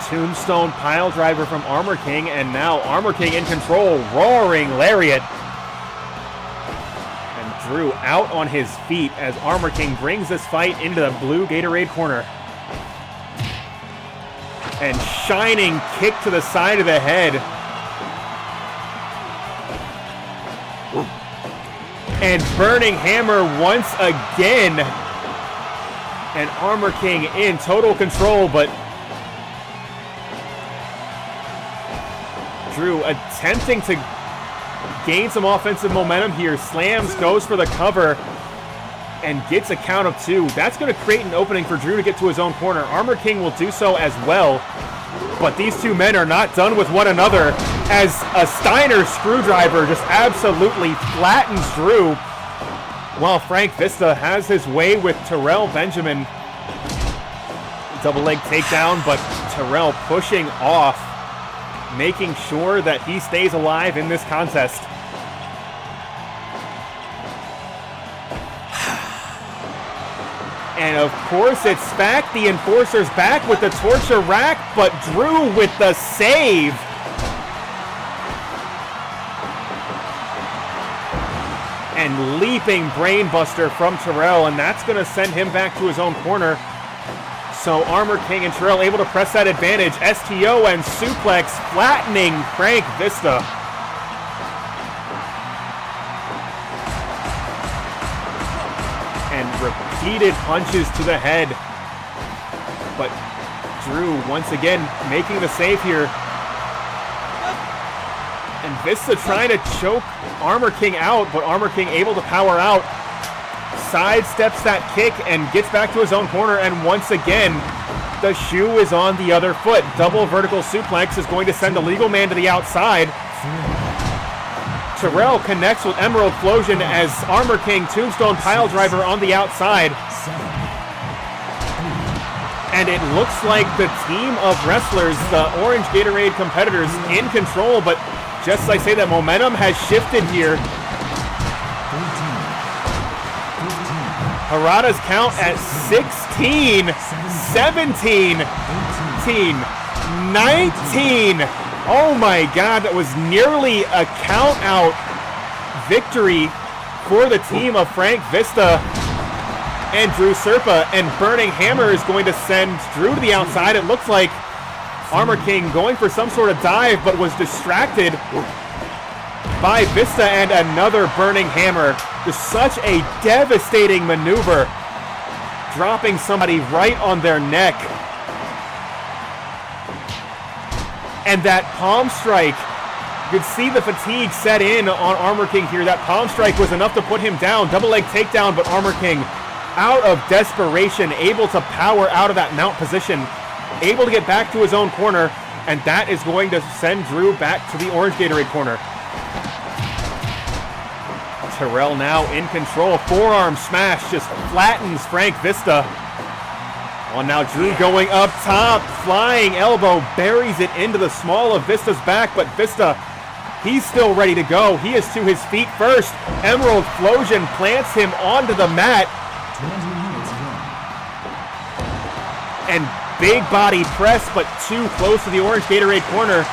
Tombstone pile driver from Armor King, and now Armor King in control. Roaring lariat. And Drew out on his feet as Armor King brings this fight into the blue Gatorade corner. And shining kick to the side of the head. And burning hammer once again. And Armor King in total control, but Drew attempting to gain some offensive momentum here. Slams, goes for the cover, and gets a count of 2. That's going to create an opening for Drew to get to his own corner. Armor King will do so as well. But these two men are not done with one another as a Steiner screwdriver just absolutely flattens Drew, while Frank Vista has his way with Terrell Benjamin. Double leg takedown, but Terrell pushing off, making sure that he stays alive in this contest. And of course it's back, the Enforcer's back with the torture rack, but Drew with the save. And leaping brainbuster from Terrell, and that's going to send him back to his own corner. So Armor King and Terrell able to press that advantage. STO and suplex flattening Frank Vista. And repeated punches to the head. But Drew once again making the save here. And Vista trying to choke Armor King out, but Armor King able to power out. Sidesteps that kick and gets back to his own corner, and once again, the shoe is on the other foot. Double vertical suplex is going to send the legal man to the outside. Terrell connects with Emerald Flosion as Armor King Tombstone pile driver on the outside. And it looks like the team of wrestlers, the Orange Gatorade competitors, in control, but just as I say, that momentum has shifted here. Harada's count at 16, 17, 18, 19. Oh my God, that was nearly a count out victory for the team of Frank Vista and Drew Serpa. And Burning Hammer is going to send Drew to the outside. It looks like Armor King going for some sort of dive, but was distracted by Vista, and another Burning Hammer. Just such a devastating maneuver, dropping somebody right on their neck. And that palm strike You could see the fatigue set in on Armor King here. That palm strike was enough to put him down. Double leg takedown, but Armor King, out of desperation, able to power out of that mount position, able to get back to his own corner, and that is going to send Drew back to the orange Gatorade corner. Terrell now in control. Forearm smash just flattens Frank Vista. Oh, now Drew going up top. Flying elbow buries it into the small of Vista's back, but Vista, he's still ready to go. He is to his feet first. Emerald Flosion plants him onto the mat.
20 minutes gone.
And big body press, but too close to the orange Gatorade corner.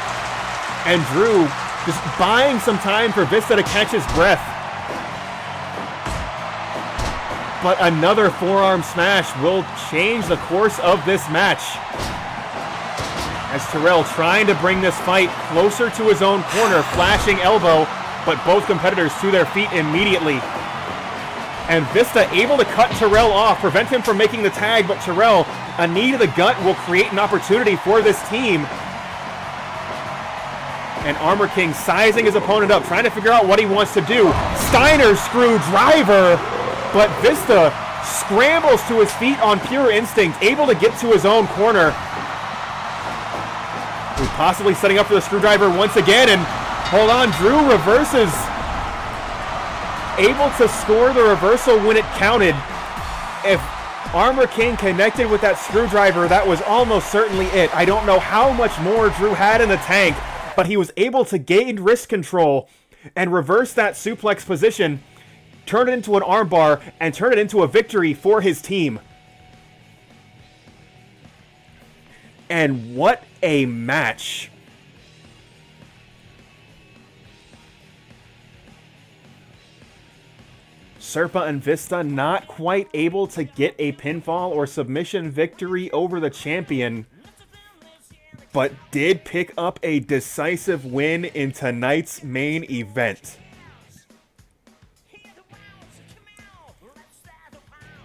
And Drew just buying some time for Vista to catch his breath. But another forearm smash will change the course of this match. As Terrell trying to bring this fight closer to his own corner, flashing elbow, but both competitors to their feet immediately. And Vista able to cut Terrell off, prevent him from making the tag, but Terrell, a knee to the gut will create an opportunity for this team. And Armor King sizing his opponent up, trying to figure out what he wants to do. Steiner screwdriver, but Vista scrambles to his feet on pure instinct, able to get to his own corner. He's possibly setting up for the screwdriver once again, and hold on, Drew reverses. Able to score the reversal when it counted. If Armor King connected with that screwdriver, that was almost certainly it. I don't know how much more Drew had in the tank, but he was able to gain wrist control and reverse that suplex position, turn it into an armbar, and turn it into a victory for his team. And what a match. Serpa and Vista not quite able to get a pinfall or submission victory over the champion, but did pick up a decisive win in tonight's main event.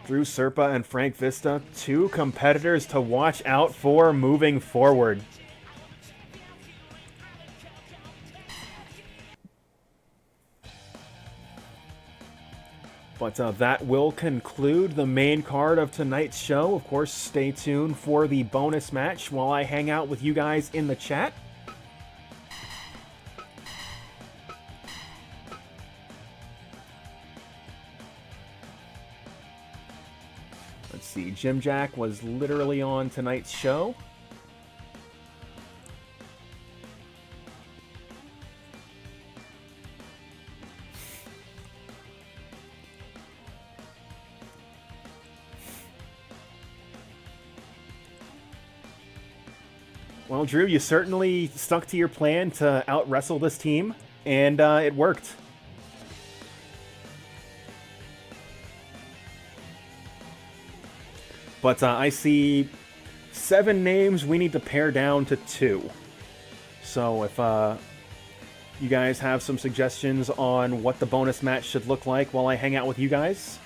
Drew Serpa and Frank Vista, two competitors to watch out for moving forward. But that will conclude the main card of tonight's show. Of course, stay tuned for the bonus match while I hang out with you guys in the chat. Let's see, Jim Jack was literally on tonight's show. Well, Drew, you certainly stuck to your plan to out-wrestle this team, and it worked. But I see 7 names we need to pare down to 2. So if you guys have some suggestions on what the bonus match should look like while I hang out with you guys.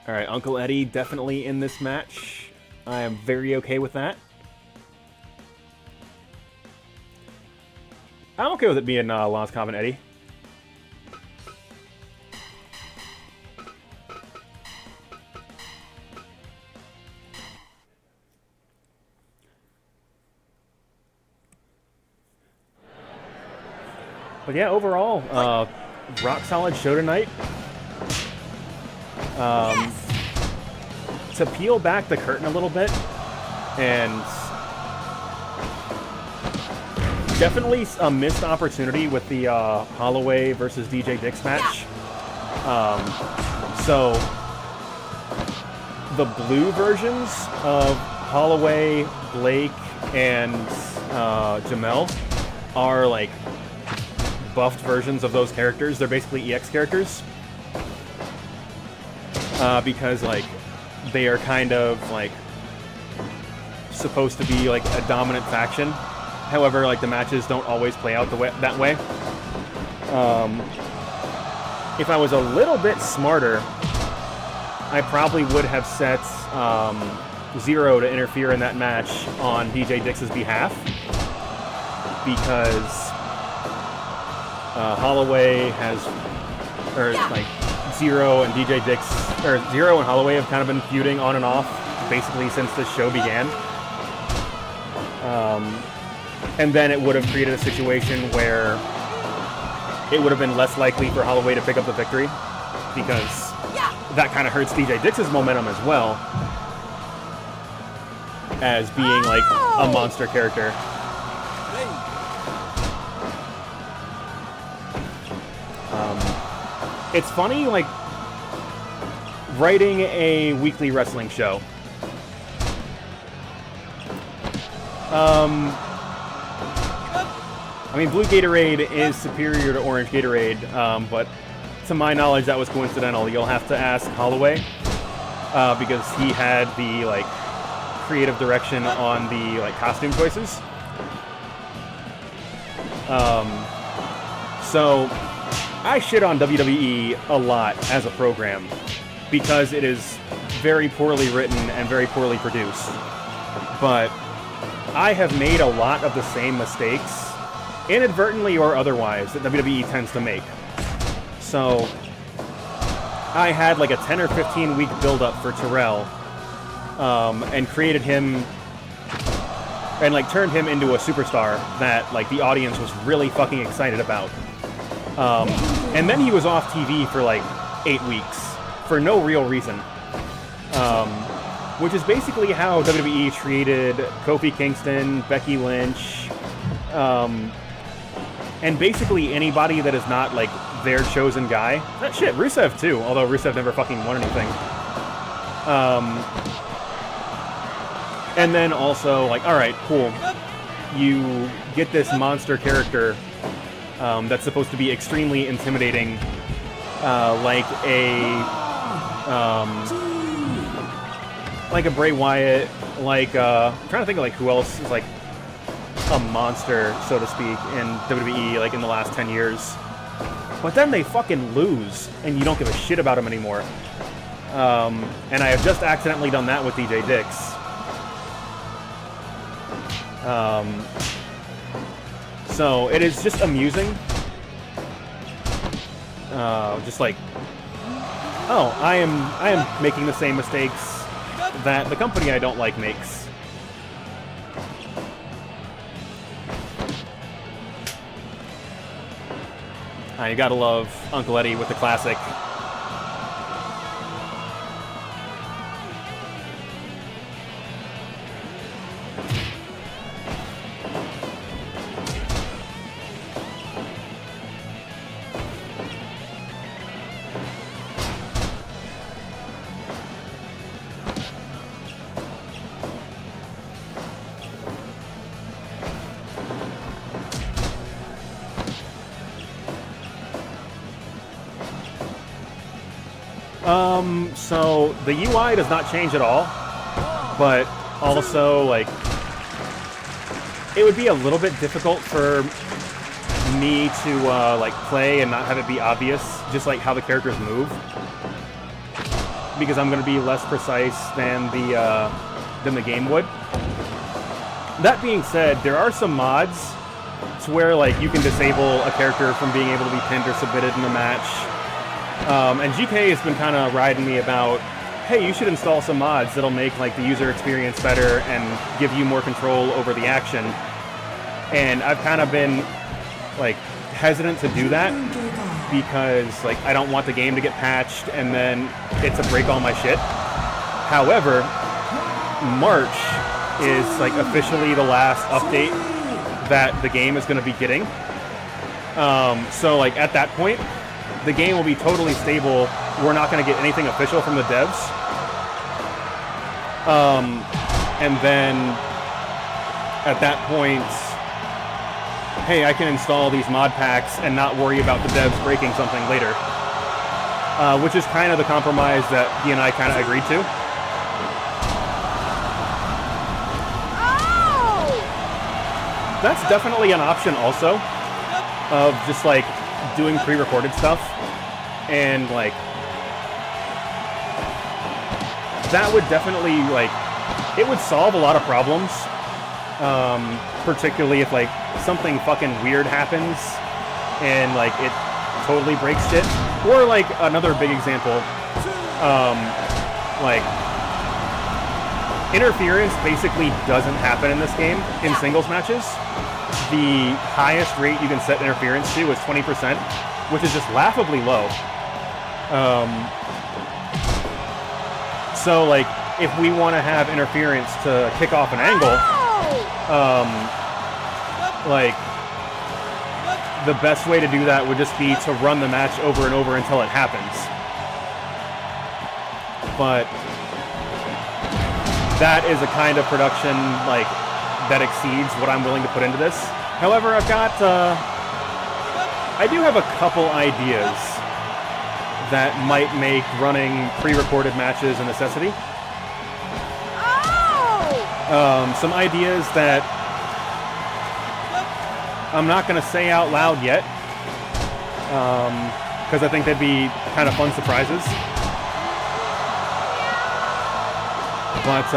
All right, Uncle Eddie definitely in this match. I am very okay with that. I'm okay with it being Lance Cobb and Eddie. But yeah, overall, rock solid show tonight. To peel back the curtain a little bit, and definitely a missed opportunity with the Holloway versus DJ Dix match. So the blue versions of Holloway, Blake, and Jamel are like buffed versions of those characters. They're basically EX characters. Because like they are kind of like supposed to be like a dominant faction. However, like the matches don't always play out that way. If I was a little bit smarter, I probably would have set Zero to interfere in that match on DJ Dix's behalf, because Holloway has, or like Zero and DJ Dix, or Zero and Holloway have kind of been feuding on and off basically since this show began. And then it would have created a situation where it would have been less likely for Holloway to pick up the victory, because that kind of hurts DJ Dix's momentum as well, as being like a monster character. It's funny, like, writing a weekly wrestling show. I mean, blue Gatorade is superior to orange Gatorade, but to my knowledge, that was coincidental. You'll have to ask Holloway, because he had the, like, creative direction on the, like, costume choices. So I shit on WWE a lot as a program because it is very poorly written and very poorly produced. But I have made a lot of the same mistakes, inadvertently or otherwise, that WWE tends to make. So I had like a 10 or 15 week build-up for Terrell, and created him and like turned him into a superstar that like the audience was really fucking excited about. And then he was off TV for like 8 weeks for no real reason. Which is basically how WWE treated Kofi Kingston, Becky Lynch, and basically anybody that is not like their chosen guy. Shit, Rusev too, although Rusev never fucking won anything. And then also like, alright, cool. You get this monster character that's supposed to be extremely intimidating, like a Bray Wyatt, like I'm trying to think of like who else is like a monster, so to speak, in WWE like in the last 10 years. But then they fucking lose, and you don't give a shit about them anymore. And I have just accidentally done that with DJ Dix. So it is just amusing. Just like, oh, I am making the same mistakes that the company I don't like makes. You gotta love Uncle Eddie with the classic. So the UI does not change at all, but also like it would be a little bit difficult for me to like play and not have it be obvious, just like how the characters move, because I'm going to be less precise than the game would. That being said, there are some mods to where like you can disable a character from being able to be pinned or submitted in a match. And GK has been kind of riding me about, hey, you should install some mods that'll make like the user experience better and give you more control over the action. And I've kind of been like hesitant to do that because like I don't want the game to get patched and then it to break all my shit. However, March is like officially the last update that the game is going to be getting. So like at that point, the game will be totally stable. We're not going to get anything official from the devs. And then at that point, hey, I can install these mod packs and not worry about the devs breaking something later. Which is kind of the compromise that he and I kind of agreed to. that's definitely an option also, of just like doing pre-recorded stuff, and like that would definitely like it would solve a lot of problems, particularly if like something fucking weird happens and like it totally breaks shit, or like another big example, like interference basically doesn't happen in this game in singles matches. The highest rate you can set interference to is 20%, which is just laughably low. So, like, if we want to have interference to kick off an angle, like, the best way to do that would just be to run the match over and over until it happens. But that is a kind of production, like, that exceeds what I'm willing to put into this. However, I've got, I do have a couple ideas that might make running pre-recorded matches a necessity. Some ideas that I'm not going to say out loud yet, because I think they'd be kind of fun surprises. But,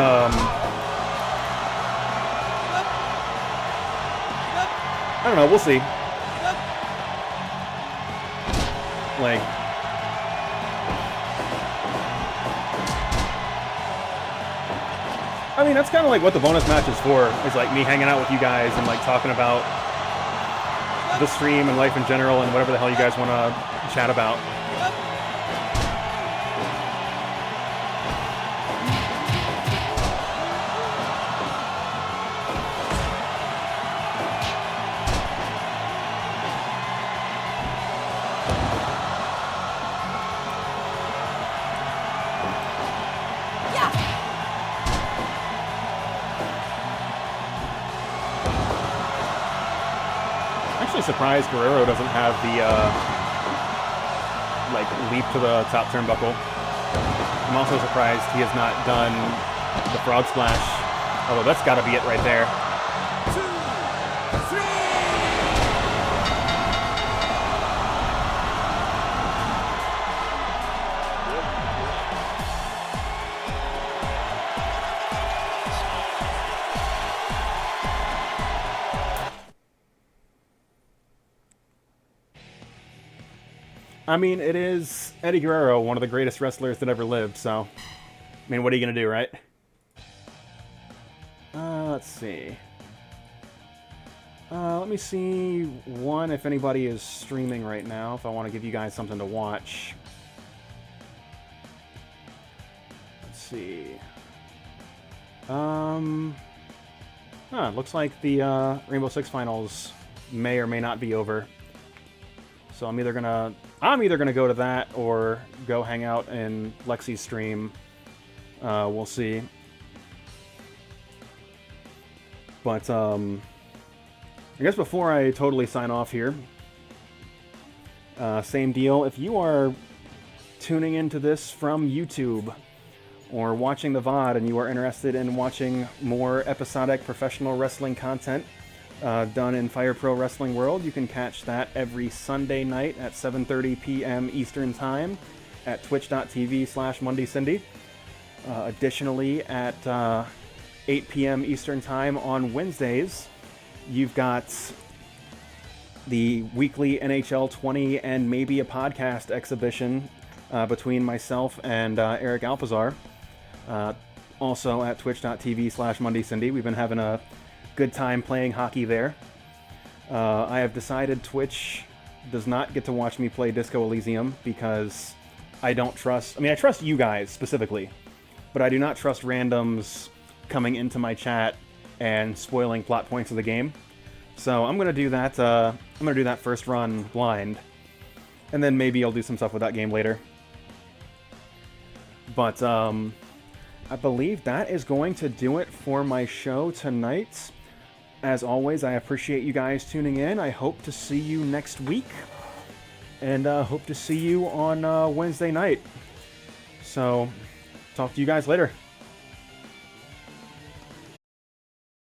I don't know, we'll see. Like, I mean, that's kind of like what the bonus match is for, is like me hanging out with you guys and like talking about the stream and life in general and whatever the hell you guys want to chat about. Surprised Guerrero doesn't have the like leap to the top turnbuckle. I'm also surprised he has not done the frog splash, although that's got to be it right there.
2, 3.
I mean, it is Eddie Guerrero, one of the greatest wrestlers that ever lived, so, I mean, what are you going to do, right? Let's see. Let me see, one, if anybody is streaming right now, if I want to give you guys something to watch. Let's see. It looks like the Rainbow Six Finals may or may not be over. So I'm either gonna go to that or go hang out in Lexi's stream. We'll see. But I guess before I totally sign off here, same deal. If you are tuning into this from YouTube or watching the VOD and you are interested in watching more episodic professional wrestling content done in Fire Pro Wrestling World, you can catch that every Sunday night at 7:30 p.m. Eastern Time at twitch.tv/MondyCindy. Additionally, at 8 p.m. Eastern Time on Wednesdays, you've got the weekly NHL 20 and maybe a podcast exhibition between myself and Eric Alpizar. Also at twitch.tv/MondyCindy. We've been having a good time playing hockey there. I have decided Twitch does not get to watch me play Disco Elysium because I don't trust... I mean, I trust you guys specifically, but I do not trust randoms coming into my chat and spoiling plot points of the game. So I'm going to do that. I'm going to do that first run blind, and then maybe I'll do some stuff with that game later. But I believe that is going to do it for my show tonight. As always, I appreciate you guys tuning in. I hope to see you next week, and hope to see you on Wednesday night. So, talk to you guys later.